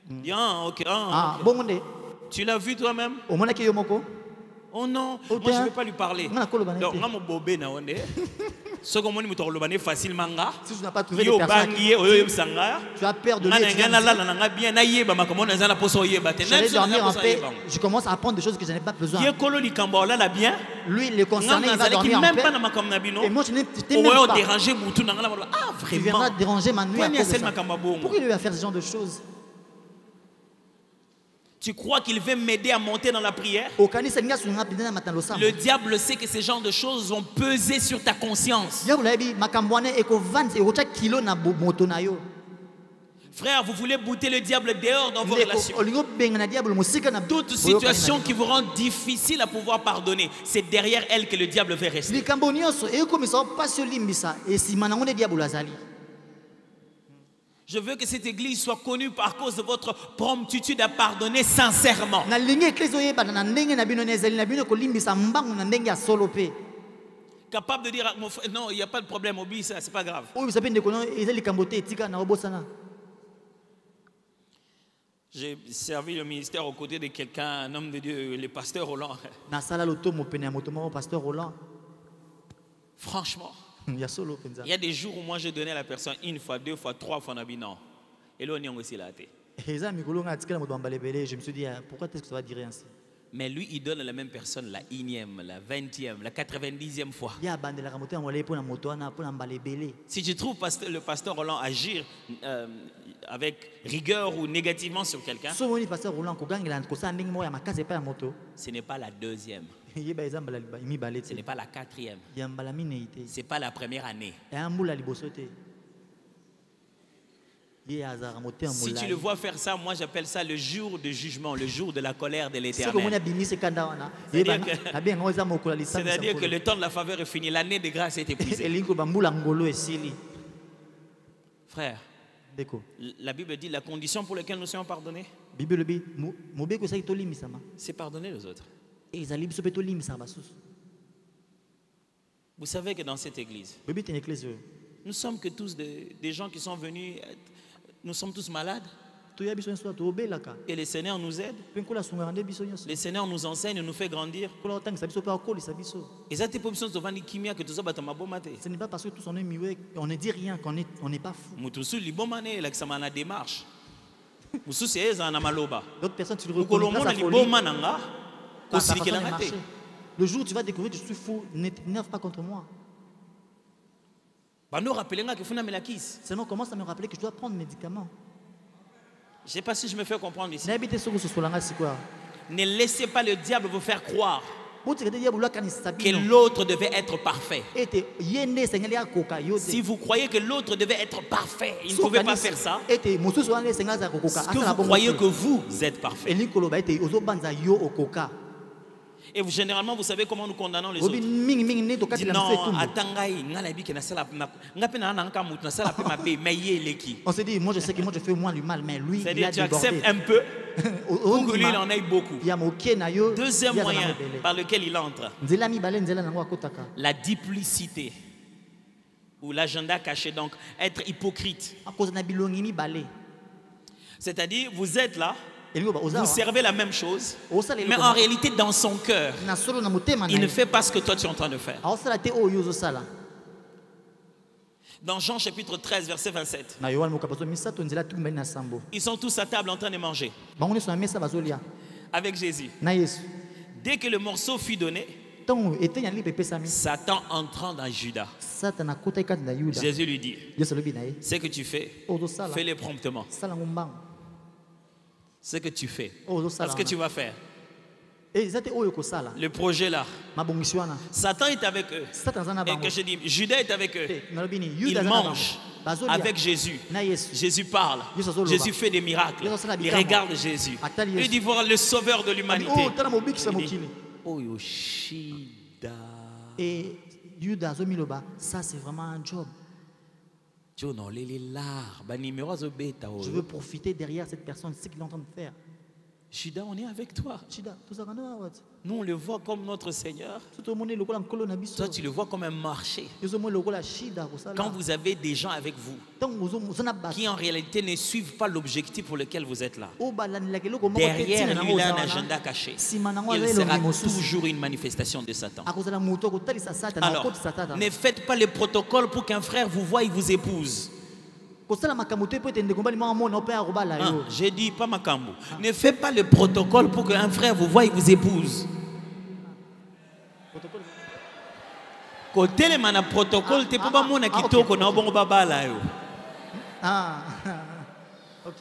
Bien, ok. Tu l'as vu toi-même? Oh non, moi je ne vais pas lui parler. Donc, ce que je facilement, si tu n'as pas trouvé de personne, tu as peur de je commence à apprendre des choses que je n'ai pas besoin. Lui, il est concerné, il va dormir en paix. Et moi, je n'ai même pas. Il viendra déranger ma nuit à cause de ça. Pourquoi il va faire ce genre de choses? Tu crois qu'il veut m'aider à monter dans la prière? Le diable sait que ces genres de choses vont peser sur ta conscience. Frère, vous voulez bouter le diable dehors dans vos relations. Toute situation qui vous rend difficile à pouvoir pardonner, c'est derrière elle que le diable veut rester. Je veux que cette église soit connue par cause de votre promptitude à pardonner sincèrement. Capable de dire, non, il n'y a pas de problème, oublie ça, c'est pas grave. J'ai servi le ministère aux côtés de quelqu'un, un homme de Dieu, le pasteur Roland. Franchement. Il y a des jours où moi je donnais à la personne une fois, deux fois, trois fois, non. Et là on est aussi là. Je me suis dit, pourquoi est-ce que tu vas dire ainsi? Mais lui, il donne à la même personne la 1e, la 20e, la 90e fois. Si tu trouves le pasteur Roland agir avec rigueur ou négativement sur quelqu'un, ce n'est pas la 2e. Ce n'est pas la 4e. Ce n'est pas la première année. Si tu le vois faire ça, moi j'appelle ça le jour de jugement, le jour de la colère de l'Éternel. C'est-à-dire que le temps de la faveur est fini, l'année de grâce est épuisée. Frère, la Bible dit la condition pour laquelle nous sommes pardonnés, c'est pardonner les autres. Vous savez que dans cette église, nous sommes que tous des gens qui sont venus, nous sommes tous malades. Et le Seigneur nous aide. Le Seigneur nous enseigne, nous fait grandir. Et ça, ce n'est pas parce que tous on ne dit rien qu'on n'est pas fou. D'autres personnes, tu le reconnais. Le jour où tu vas découvrir que je suis fou, n'énerve pas contre moi. Seulement commence à me rappeler que je dois prendre des médicaments. Je ne sais pas si je me fais comprendre ici. Ne laissez pas le diable vous faire croire que l'autre devait être parfait. Si vous croyez que l'autre devait être parfait, il ne pouvait pas faire ça. Est-ce que vous croyez que vous êtes parfait? Et généralement, vous savez comment nous condamnons les autres. On se dit, moi je sais que moi je fais moins du mal, mais lui, il a tu acceptes un peu pour que lui, il en aille beaucoup. Deuxième moyen par lequel il entre, la duplicité ou l'agenda caché, donc être hypocrite. C'est-à-dire, vous êtes là, vous servez la même chose, mais en réalité, dans son cœur, il ne fait pas ce que toi tu es en train de faire. Dans Jean chapitre 13, verset 27, ils sont tous à table en train de manger avec Jésus. Dès que le morceau fut donné, Satan entrant dans Judas, Jésus lui dit, ce que tu fais, fais-le promptement. Ce que tu fais, ce que tu vas faire. Le projet là, Satan est avec eux. Et que je dis, Judas est avec eux. Il mange avec Jésus. Jésus parle. Jésus fait des miracles. Il regarde Jésus. Il dit voir le sauveur de l'humanité. Oh Yoshida. Et Judas, ça c'est vraiment un job. Je veux profiter derrière cette personne, c'est ce qu'il est en train de faire. Judas, on est avec toi. Nous, on le voit comme notre Seigneur. Toi, tu le vois comme un marché. Quand vous avez des gens avec vous qui, en réalité, ne suivent pas l'objectif pour lequel vous êtes là, derrière lui, il a un agenda caché. Il sera toujours une manifestation de Satan. Alors, ne faites pas le protocole pour qu'un frère vous voie et vous épouse. J'ai dit pas makambo. Ne fais pas le protocole pour qu'un frère vous voie et vous épouse. Côté le mana protocole, t'es pas mon akito qu'on a bon baba là. Ah, ok.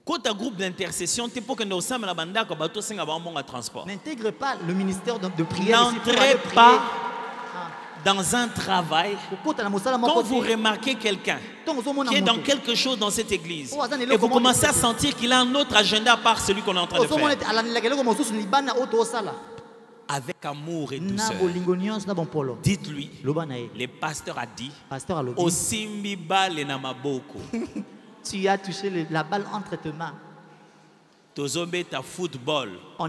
Quand un groupe d'intercession, t'es pour que nous sommes la banda que bateau singa ba bon transport. N'intègre pas le ministère de prière. N'entrez pas dans un travail, quand vous remarquez quelqu'un qui est dans quelque chose dans cette église et vous commencez à sentir qu'il a un autre agenda à part celui qu'on est en train de faire, avec amour et douceur, dites-lui, le pasteur a dit, Osimbi bale na maboko. Tu as touché la balle entre tes mains. On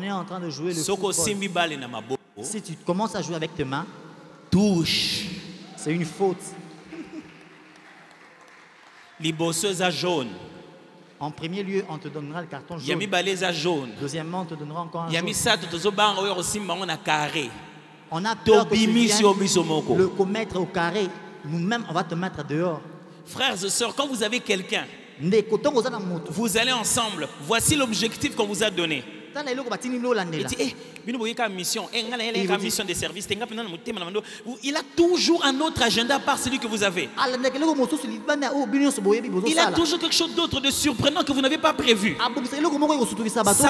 est en train de jouer le football. Si tu commences à jouer avec tes mains, touche. C'est une faute. Libosseuse jaune. En premier lieu, on te donnera le carton jaune. Yami baleza jaune. Deuxièmement, on te donnera encore un Yami jaune. Sato tozoba oyo osimba on a carré. On a peur que tu viennes le commettre au carré. Nous-mêmes, on va te mettre dehors. Frères et sœurs, quand vous avez quelqu'un Vous allez ensemble. Voici l'objectif qu'on vous a donné. Il dit, mission de service. Il a toujours un autre agenda par celui que vous avez. Il a toujours quelque chose d'autre de surprenant que vous n'avez pas prévu. Ça,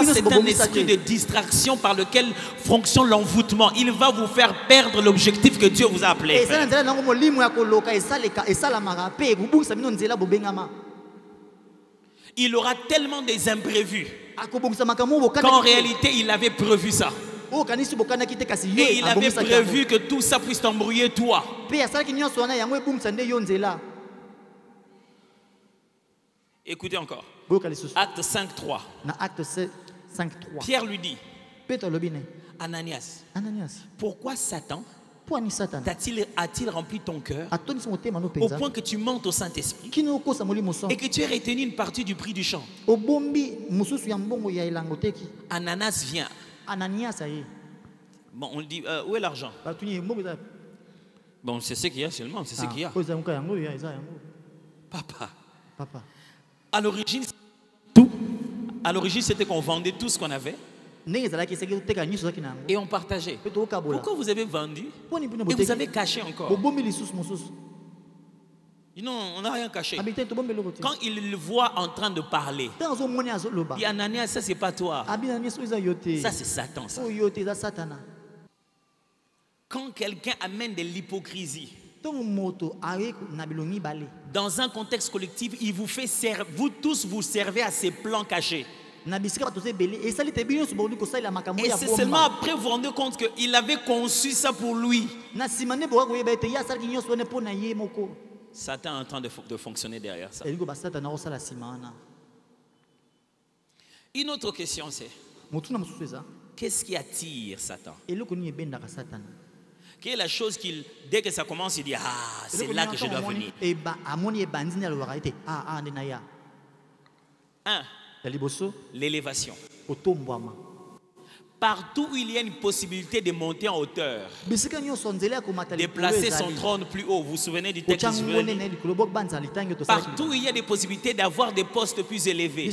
c'est un esprit de distraction par lequel fonctionne l'envoûtement. Il va vous faire perdre l'objectif que Dieu vous a appelé. Il aura tellement des imprévus qu'en réalité il avait prévu ça. Et il avait prévu que tout ça puisse t'embrouiller toi. Écoutez encore. Acte 5.3. Pierre lui dit, Ananias, pourquoi Satan a-t-il rempli ton cœur au point que tu montes au Saint-Esprit et que tu aies retenu une partie du prix du champ? Ananas vient. Bon, on dit, où est l'argent? Bon, c'est ce qu'il y a seulement, c'est ce qu'il y a. Papa. À l'origine, c'était qu'on vendait tout ce qu'on avait. Et on partageait. Pourquoi vous avez vendu et vous avez caché encore? Non, on n'a rien caché. Quand il le voit en train de parler, il dit, Ananias, ça c'est pas toi. Ça c'est Satan. Ça. Quand quelqu'un amène de l'hypocrisie dans un contexte collectif, il vous fait vous tous vous servez à ses plans cachés. Et c'est seulement après vous vous rendez compte qu'il avait conçu ça pour lui. Satan est en train de fonctionner derrière ça. Une autre question c'est, qu'est-ce qui attire Satan? Quelle est la chose qu'il, dès que ça commence, il dit, ah, c'est là que je dois venir. L'élévation. Partout où il y a une possibilité de monter en hauteur, de placer son trône plus haut, vous vous souvenez du texte? Partout où il y a des possibilités d'avoir des postes plus élevés,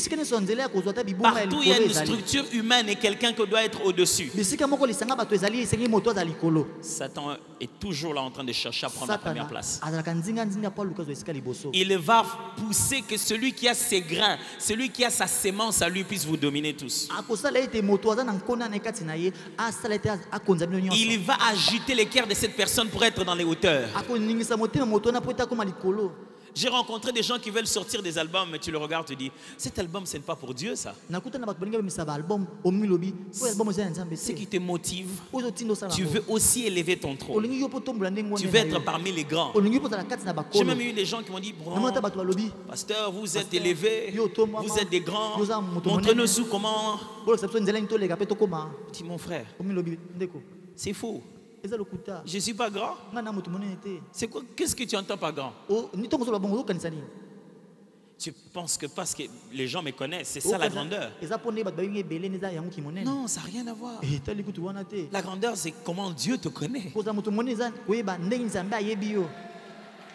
partout où il y a une structure humaine et quelqu'un qui doit être au-dessus, Satan est toujours là en train de chercher à prendre la première place. Il va pousser que celui qui a ses grains, celui qui a sa sémence à lui puisse vous dominer tous. Il va agiter les cœurs de cette personne pour être dans les hauteurs. J'ai rencontré des gens qui veulent sortir des albums, mais tu le regardes, tu dis, cet album, ce n'est pas pour Dieu, ça. Ce qui te motive, tu veux aussi élever ton trône. Tu veux être parmi les grands. J'ai même eu des gens qui m'ont dit, pasteur, vous êtes élevé, vous êtes des grands, montrez-nous comment. Dis, mon frère, c'est faux. Je ne suis pas grand. C'est quoi? Qu'est-ce que tu entends par grand? Tu penses que parce que les gens me connaissent, c'est ça la grandeur? Non, ça n'a rien à voir. La grandeur, c'est comment Dieu te connaît.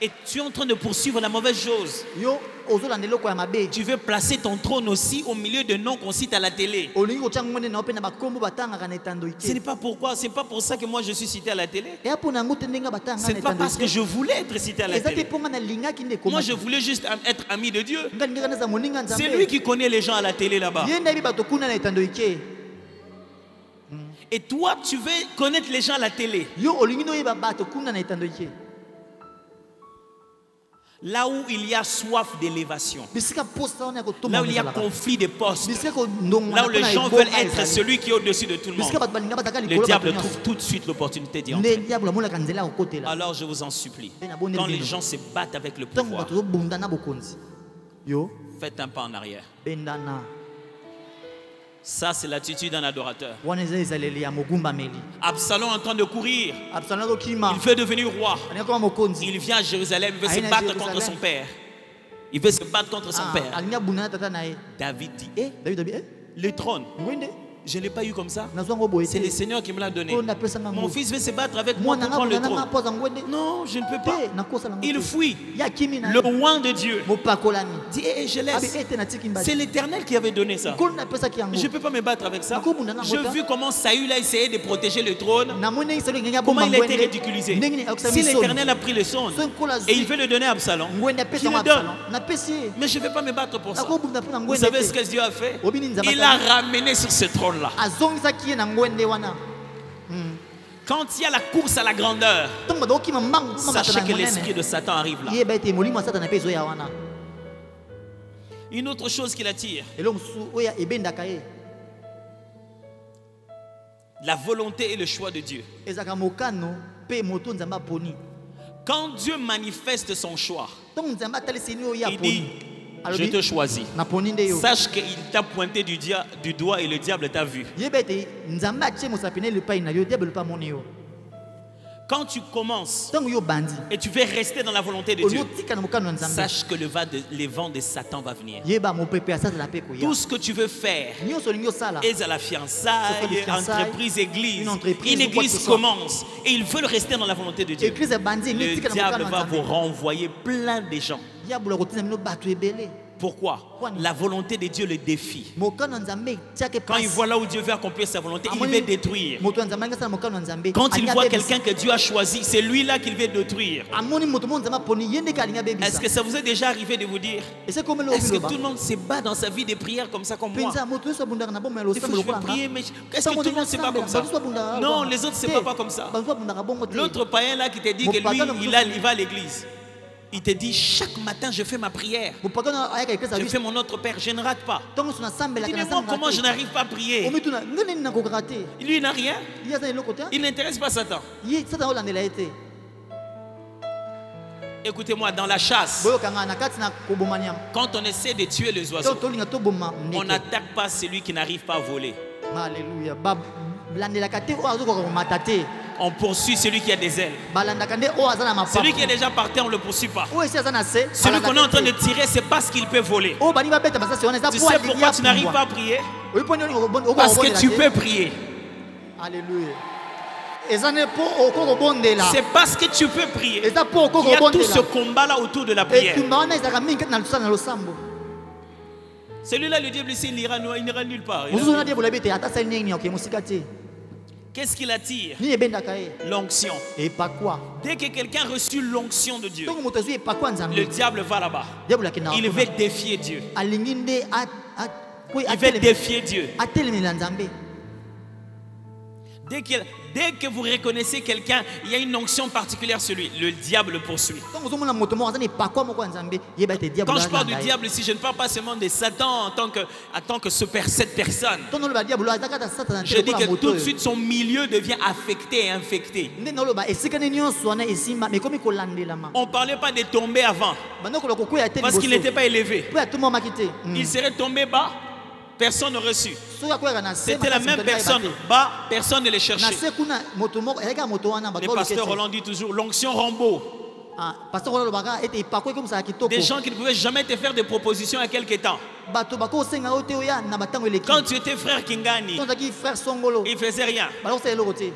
Et tu es en train de poursuivre la mauvaise chose. Tu veux placer ton trône aussi au milieu de noms qu'on cite à la télé. Ce n'est pas pourquoi, c'est pas pour ça que moi je suis cité à la télé. Ce n'est pas parce que je voulais être cité à la télé. Moi je voulais juste être ami de Dieu. C'est lui qui connaît les gens à la télé là-bas. Et toi tu veux connaître les gens à la télé. Là où il y a soif d'élévation, là où il y a conflit de postes, là où les gens veulent être celui qui est au-dessus de tout le monde, le diable trouve tout de suite l'opportunité d'y entrer. Alors je vous en supplie, quand les gens se battent avec le pouvoir, faites un pas en arrière. Ça, c'est l'attitude d'un adorateur. Absalom est en train de courir. Il veut devenir roi. Il vient à Jérusalem. Il veut se battre contre son père. Il veut se battre contre son père. David dit, le trône, Je ne l'ai pas eu comme ça. C'est le Seigneur qui me l'a donné. Mon fils veut se battre avec moi pour prendre le trône. Non, je ne peux pas. Il fuit. Le roi de Dieu dit, je laisse. C'est l'Éternel qui avait donné ça. Je ne peux pas me battre avec ça. J'ai vu comment Saül a essayé de protéger le trône. Comment il a été ridiculisé. Si l'Éternel a pris le son et il veut le donner à Absalom, qu'il le donne. Mais je ne vais pas me battre pour ça. Vous savez ce que Dieu a fait? Il l'a ramené sur ce trône-là. Quand il y a la course à la grandeur, sachez que l'esprit de Satan arrive là. Une autre chose qui l'attire, la volonté et le choix de Dieu. Quand Dieu manifeste son choix, il dit, je te choisis. Sache qu'il t'a pointé du doigt et le diable t'a vu. Quand tu commences et tu veux rester dans la volonté de Dieu, sache que le vent de Satan va venir. Tout ce que tu veux faire, est à la fiançaille, entreprise, église. Une église commence et ils veulent rester dans la volonté de Dieu. Le diable va vous renvoyer plein de gens. Pourquoi? La volonté de Dieu le défie. Quand il voit là où Dieu veut accomplir sa volonté, il veut détruire. Quand il voit quelqu'un que Dieu a choisi, c'est lui là qu'il veut détruire. Est-ce que ça vous est déjà arrivé de vous dire, est-ce que tout le monde se bat dans sa vie de prière comme ça comme moi? Je veux prier, mais est-ce que tout le monde se bat comme ça? Non, les autres ne se battent pas comme ça. L'autre païen là qui te dit que lui, il va à l'église. Il te dit, chaque matin je fais ma prière. Je fais mon autre Père, je ne rate pas. Il dit, mais moi, comment je n'arrive pas à prier? Lui, il n'a rien. Il n'intéresse pas Satan. Écoutez-moi, dans la chasse, quand on essaie de tuer les oiseaux, on n'attaque pas celui qui n'arrive pas à voler. On poursuit celui qui a des ailes. Celui qui est déjà parti, on ne le poursuit pas. Celui qu'on est en train de tirer, c'est parce qu'il peut voler. Tu sais pourquoi tu n'arrives pas à prier? Parce que tu peux prier. Alléluia. C'est parce que tu peux prier. Il y a tout ce combat-là autour de la prière. Celui-là, le diable ici, il n'ira nulle part. Qu'est-ce qui l'attire? L'onction. Dès que quelqu'un a reçu l'onction de Dieu, le diable va là-bas. Il veut défier Dieu. Il veut défier Dieu. Dès que vous reconnaissez quelqu'un, il y a une onction particulière sur lui. Le diable le poursuit. Quand je parle du diable ici, je ne parle pas seulement de Satan en tant que cette personne. Je dis que tout de suite son milieu devient affecté et infecté. On ne parlait pas de tomber avant. Parce qu'il n'était pas élevé. Il serait tombé bas. Personne n'a reçu. C'était la même personne. Bas, personne ne les cherchait. Le pasteur Roland dit toujours l'onction Rambo. Des gens qui ne pouvaient jamais te faire des propositions à quelque temps. Quand tu étais frère Kingani, il ne faisait rien.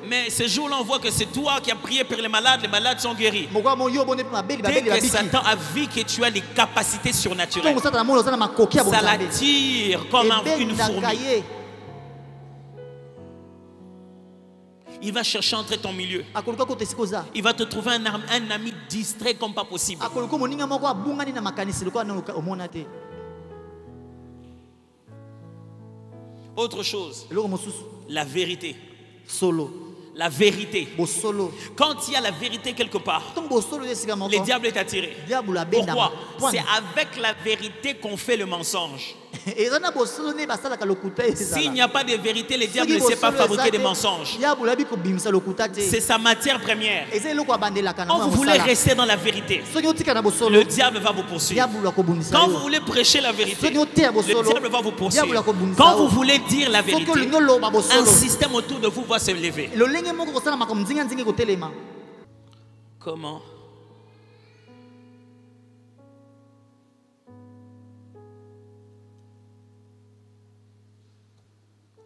Mais ce jour-là, on voit que c'est toi qui as prié pour les malades sont guéris. Dès que Satan a vu que tu as des capacités surnaturelles, ça l'attire comme une fourmi. Il va chercher entre ton milieu. Il va te trouver un ami distrait comme pas possible. Autre chose, la vérité. La vérité. Quand il y a la vérité quelque part, le diable est attiré. Pourquoi? C'est avec la vérité qu'on fait le mensonge. S'il n'y a pas de vérité, le diable ne sait pas fabriquer des mensonges. C'est sa matière première. Quand vous voulez rester dans la vérité, le diable va vous poursuivre. Quand vous voulez prêcher la vérité, le diable va vous poursuivre. Quand vous voulez dire la vérité, un système autour de vous va se lever. Comment?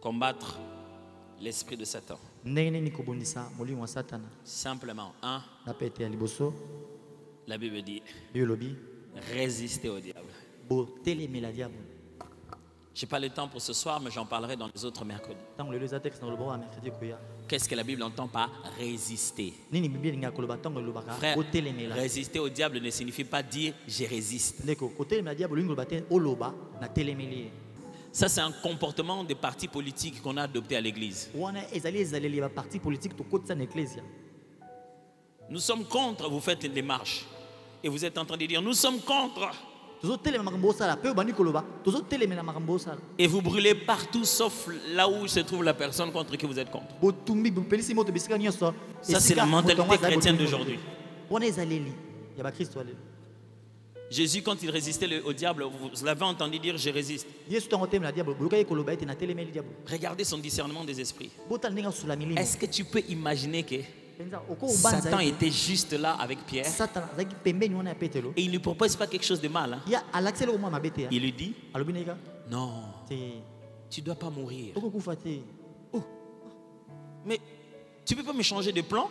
combattre l'esprit de Satan? Simplement, la Bible dit résister au diable. Je n'ai pas le temps pour ce soir, mais j'en parlerai dans les autres mercredis. Qu'est-ce que la Bible entend par résister? Frère, résister au diable ne signifie pas dire je résiste. Ça, c'est un comportement des partis politiques qu'on a adopté à l'église. Nous sommes contre, vous faites des marches. Et vous êtes en train de dire, nous sommes contre. Et vous brûlez partout sauf là où se trouve la personne contre qui vous êtes contre. Ça, c'est la mentalité chrétienne d'aujourd'hui. Jésus, quand il résistait au diable, vous l'avez entendu dire, je résiste. Regardez son discernement des esprits. Est-ce que tu peux imaginer que Satan était juste là avec Pierre et il ne lui propose pas quelque chose de mal, hein? Il lui dit, non, tu ne dois pas mourir. Oh. Mais tu ne peux pas me changer de plan?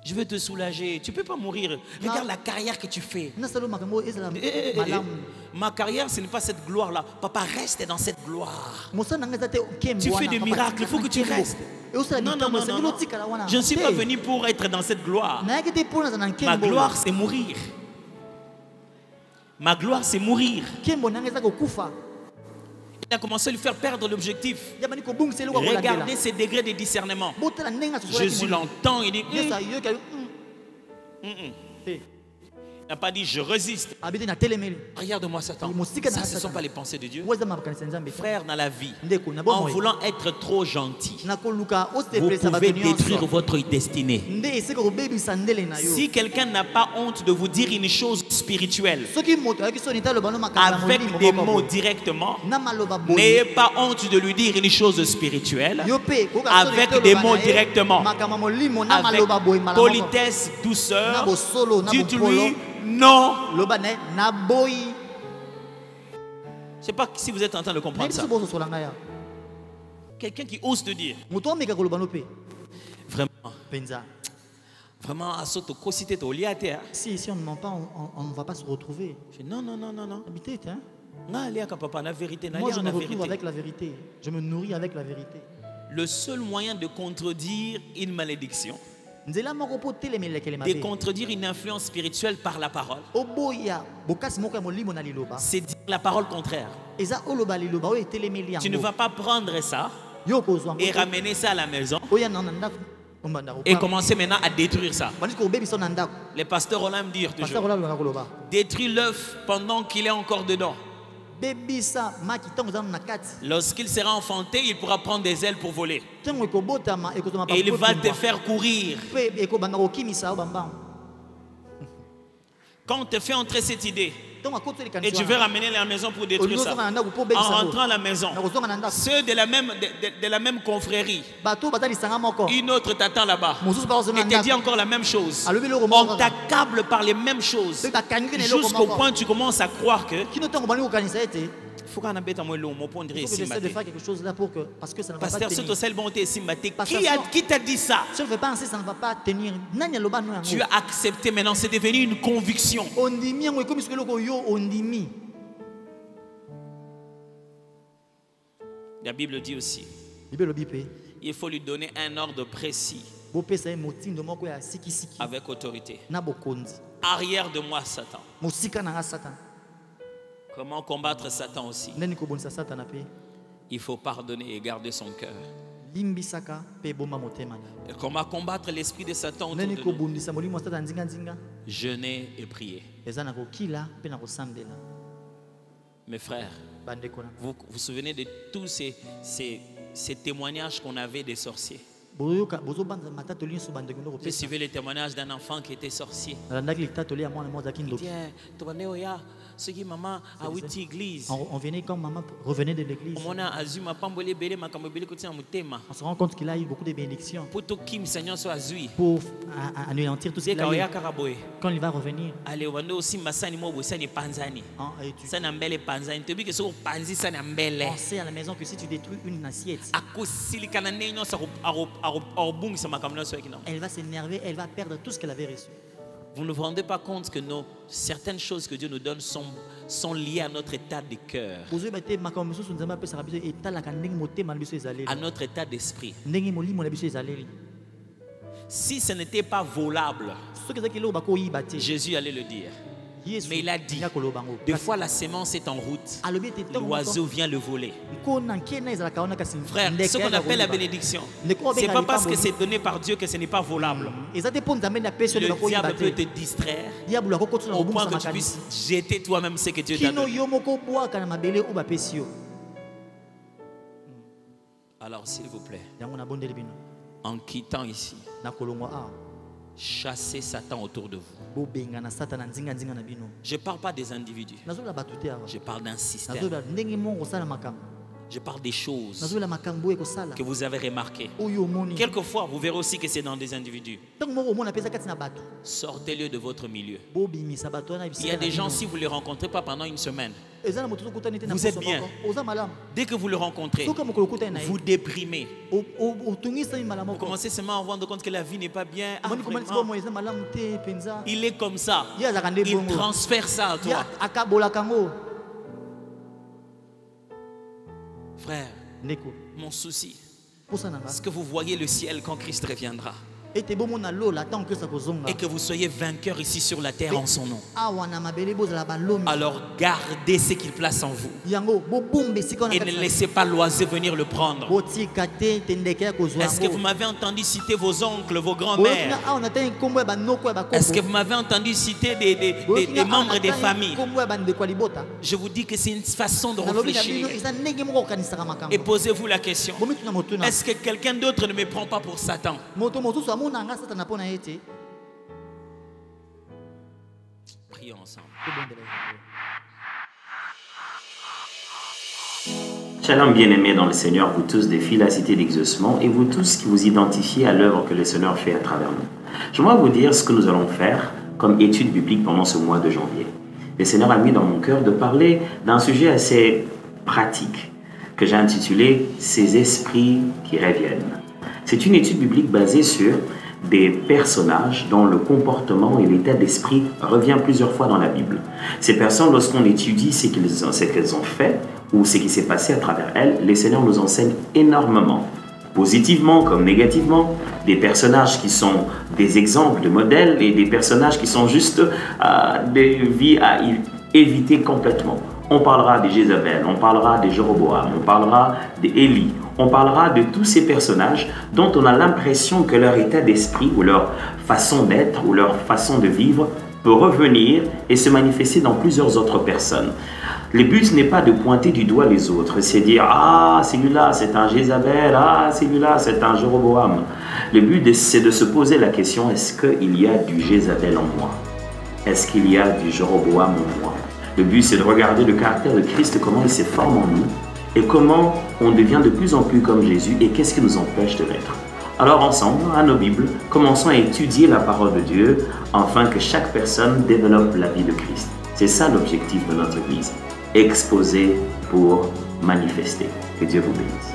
Je veux te soulager. Tu ne peux pas mourir. Regarde la carrière que tu fais. Ma carrière, ce n'est pas cette gloire-là. Papa, reste dans cette gloire. Tu fais des miracles. Il faut que tu restes. Non. Je ne suis pas venu pour être dans cette gloire. Ma gloire, c'est mourir. Ma gloire, c'est mourir. Il a commencé à lui faire perdre l'objectif. Regardez ses degrés de discernement. Jésus l'entend, il dit Il n'a pas dit je résiste. Regarde-moi Satan. Ça, ce ne sont pas les pensées de Dieu. Frère, dans la vie, en voulant être trop gentil, vous pouvez détruire votre destinée. Si quelqu'un n'a pas honte de vous dire une chose spirituelle avec des mots directement, n'ayez pas honte de lui dire une chose spirituelle avec des mots directement. Avec politesse, douceur, dites-lui non. Je ne sais pas si vous êtes en train de comprendre ça. Quelqu'un qui ose te dire. Vraiment, si on ne ment pas, on ne va pas se retrouver. Non. Habitez, hein? Moi, je me retrouve avec la vérité. Je me nourris avec la vérité. Le seul moyen de contredire une malédiction, de contredire une influence spirituelle par la parole, c'est dire la parole contraire. Tu ne vas pas prendre ça et ramener ça à la maison et commencer maintenant à détruire ça. Les pasteurs Roland me disent toujours, détruis l'œuf pendant qu'il est encore dedans. Lorsqu'il sera enfanté, il pourra prendre des ailes pour voler. Et il va te faire courir. Quand on te fait entrer cette idée, et tu veux ramener la maison pour détruire ça, en rentrant à la maison, ceux de la même confrérie, une autre t'attend là-bas et te dit encore la même chose. On t'accable par les mêmes choses jusqu'au point où tu commences à croire que faut qu'on embête moi le mot pondre ici. J'essaie de faire quelque chose là pour que parce que ça ne va pas tenir. Qui t'a dit ça? Si on ne fait pas ainsi, ça ne va pas tenir. Tu as accepté maintenant, c'est devenu une conviction. La Bible dit aussi, il faut lui donner un ordre précis avec autorité. Arrière de moi, Satan. Comment combattre Satan aussi? Il faut pardonner et garder son cœur. Et comment combattre l'esprit de Satan autour de nous? Jeûner et prier. Mes frères, vous vous souvenez de tous ces témoignages qu'on avait des sorciers? J'ai suivi le témoignage d'un enfant qui était sorcier. On venait quand maman revenait de l'église. On se rend compte qu'il a eu beaucoup de bénédictions pour anéantir tout ce qu'il a eu. Quand il va revenir, on sait à la maison que si tu détruis une assiette, elle va s'énerver, elle va perdre tout ce qu'elle avait reçu. Vous ne vous rendez pas compte que certaines choses que Dieu nous donne sont liées à notre état de cœur, à notre état d'esprit. Si ce n'était pas volable, Jésus allait le dire. Mais il a dit, des fois la sémence est en route, l'oiseau vient le voler. Frère, ce qu'on appelle la bénédiction, ce n'est pas parce que c'est donné par Dieu que ce n'est pas volable. Le diable peut te distraire au point que tu puisses jeter toi-même ce que Dieu t'a donné. Alors s'il vous plaît, en quittant ici, chassez Satan autour de vous. Je ne parle pas des individus. Je parle d'un système. Je parle des choses que vous avez remarquées. Quelquefois, vous verrez aussi que c'est dans des individus. Sortez-le de votre milieu. Il y a des gens, si vous ne les rencontrez pas pendant une semaine, vous êtes bien. Dès que vous le rencontrez, vous déprimez. Vous commencez seulement à vous rendre compte que la vie n'est pas bien. Ah, il est comme ça. Il transfère ça à toi. Frère, mon souci, est-ce que vous voyez le ciel quand Christ reviendra? Et que vous soyez vainqueurs ici sur la terre en son nom. Alors gardez ce qu'il place en vous. Et ne laissez pas l'oiseau venir le prendre. Est-ce que vous m'avez entendu citer vos oncles, vos grands-mères? Est-ce que vous m'avez entendu citer des membres des familles? Je vous dis que c'est une façon de réfléchir. Et posez-vous la question, est-ce que quelqu'un d'autre ne me prend pas pour Satan? Prions ensemble. Shalom bien-aimés dans le Seigneur, vous tous des filles de la cité d'exaucement et vous tous qui vous identifiez à l'œuvre que le Seigneur fait à travers nous. J'aimerais vous dire ce que nous allons faire comme étude biblique pendant ce mois de janvier. Le Seigneur a mis dans mon cœur de parler d'un sujet assez pratique que j'ai intitulé « Ces esprits qui reviennent ». C'est une étude biblique basée sur des personnages dont le comportement et l'état d'esprit revient plusieurs fois dans la Bible. Ces personnes, lorsqu'on étudie ce qu'elles ont fait ou ce qui s'est passé à travers elles, le Seigneur nous enseigne énormément, positivement comme négativement, des personnages qui sont des exemples de modèles et des personnages qui sont juste des vies à éviter complètement. On parlera de Jézabel, on parlera de Jéroboam, on parlera d'Élie, on parlera de tous ces personnages dont on a l'impression que leur état d'esprit ou leur façon d'être ou leur façon de vivre peut revenir et se manifester dans plusieurs autres personnes. Le but n'est pas de pointer du doigt les autres, c'est dire « Ah, celui-là c'est un Jézabel, ah, celui-là c'est un Jéroboam ». Le but c'est de se poser la question, est-ce qu'il y a du Jézabel en moi? Est-ce qu'il y a du Jéroboam en moi? Le but, c'est de regarder le caractère de Christ, comment il se forme en nous et comment on devient de plus en plus comme Jésus et qu'est-ce qui nous empêche de l'être. Alors ensemble, à nos Bibles, commençons à étudier la parole de Dieu afin que chaque personne développe la vie de Christ. C'est ça l'objectif de notre Église, exposer pour manifester. Que Dieu vous bénisse.